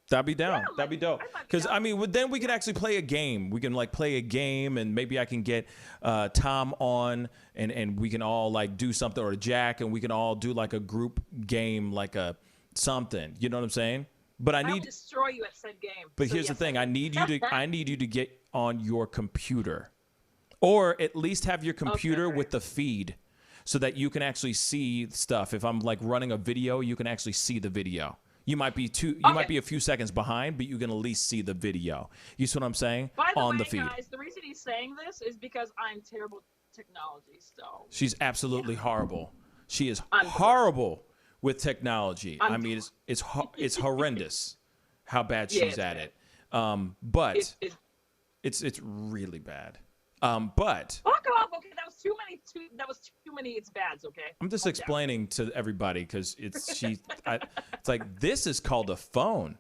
A: That'd be down. That'd be dope. Because, then we can actually play a game. We can, play a game, and maybe I can get Tom on, and we can all, do something, or Jack, and we can all do, a group game, something. You know what I'm saying? But I need...
B: destroy you at said game.
A: But here's the thing. I need you to get on your computer. Or at least have your computer with the feed so that you can actually see stuff. If I'm, running a video, you can actually see the video. You might be a few seconds behind, but you can at least see the video. You see what I'm saying?
B: By the way,
A: the feed.
B: guys, the reason he's saying this is because I'm terrible at technology. So
A: she's absolutely horrible. She is horrible with technology. It's horrendous how bad she's at it. But it's really bad. But
B: fuck off. Okay, that was too many. It's bads. Okay.
A: I'm just explaining to everybody because it's like this is called a phone.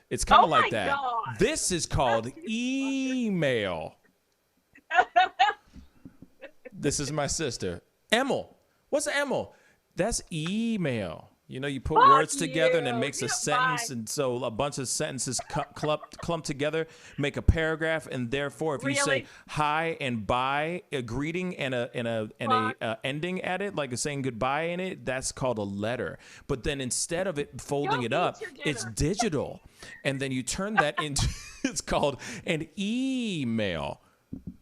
A: It's kind of like that.
B: God.
A: This is called email. This is my sister, Emil. What's Emil? That's email. You know, you put words together and it makes a sentence, and so a bunch of sentences clump together, make a paragraph, and therefore, if you say hi and bye, a greeting and a ending at it, like a saying goodbye in it, that's called a letter. But then instead of it folding it up, it's digital, and then you turn that into it's called an email.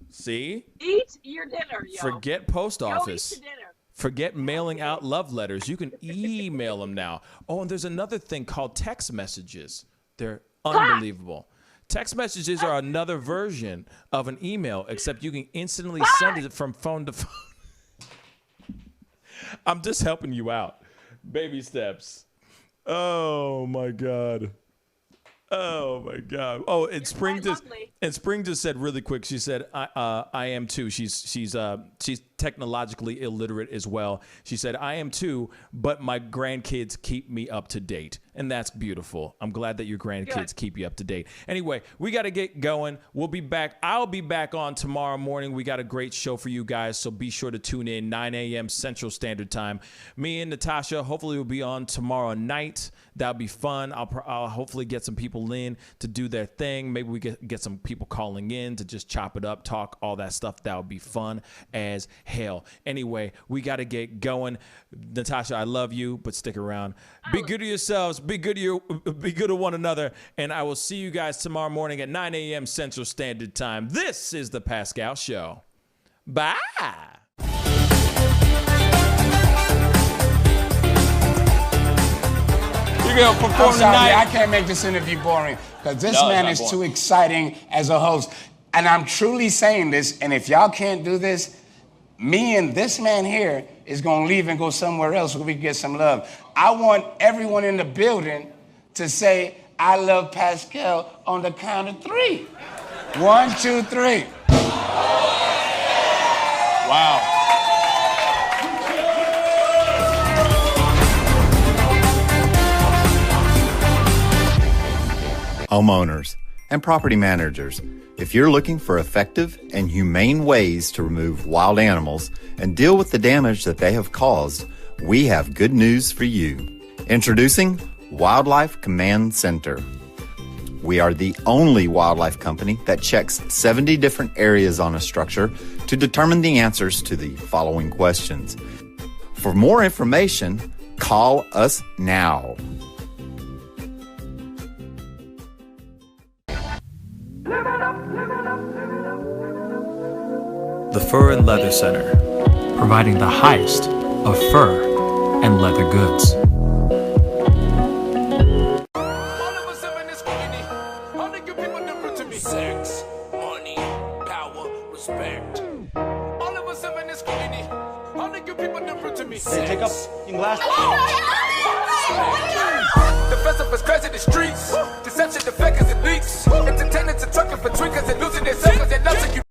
A: See?
B: Eat your dinner, yo.
A: Forget post office.
B: Eat your dinner.
A: Forget mailing out love letters. You can email them now. Oh, and there's another thing called text messages. They're unbelievable. Text messages are another version of an email, except you can instantly send it from phone to phone. I'm just helping you out. Baby steps. Oh, my God. Oh, my God. Oh, and Spring just said really quick. She said, I am too. She's technologically illiterate as well. She said, I am too, but my grandkids keep me up to date. And that's beautiful. I'm glad that your grandkids keep you up to date. Anyway, we got to get going. We'll be back. I'll be back on tomorrow morning. We got a great show for you guys, so be sure to tune in, 9 a.m. Central Standard Time. Me and Natasha hopefully will be on tomorrow night. That'll be fun. I'll hopefully get some people in to do their thing. Maybe we get some people calling in to just chop it up, talk, all that stuff. That would be fun as hell. Anyway, we got to get going. Natasha, I love you, but stick around. Be good to yourselves. Be good to one another. And I will see you guys tomorrow morning at 9 a.m. Central Standard Time. This is the Pascal Show. Bye.
D: You're going to perform tonight. I can't make this interview boring because this man is too exciting as a host. And I'm truly saying this, and if y'all can't do this, me and this man here is going to leave and go somewhere else so we can get some love. I want everyone in the building to say, I love Pascal on the count of 3. 1, 2, 3. Wow.
E: Homeowners and property managers, if you're looking for effective and humane ways to remove wild animals and deal with the damage that they have caused, we have good news for you. Introducing Wildlife Command Center. We are the only wildlife company that checks 70 different areas on a structure to determine the answers to the following questions. For more information, call us now.
F: The Fur and Leather Center, providing the highest of fur and leather goods.
G: Sex, money, power, respect. All of us in this community. All the good people different to me.
H: Hey, take up your glass.
G: The festival's crazy, the streets. Deception, the fake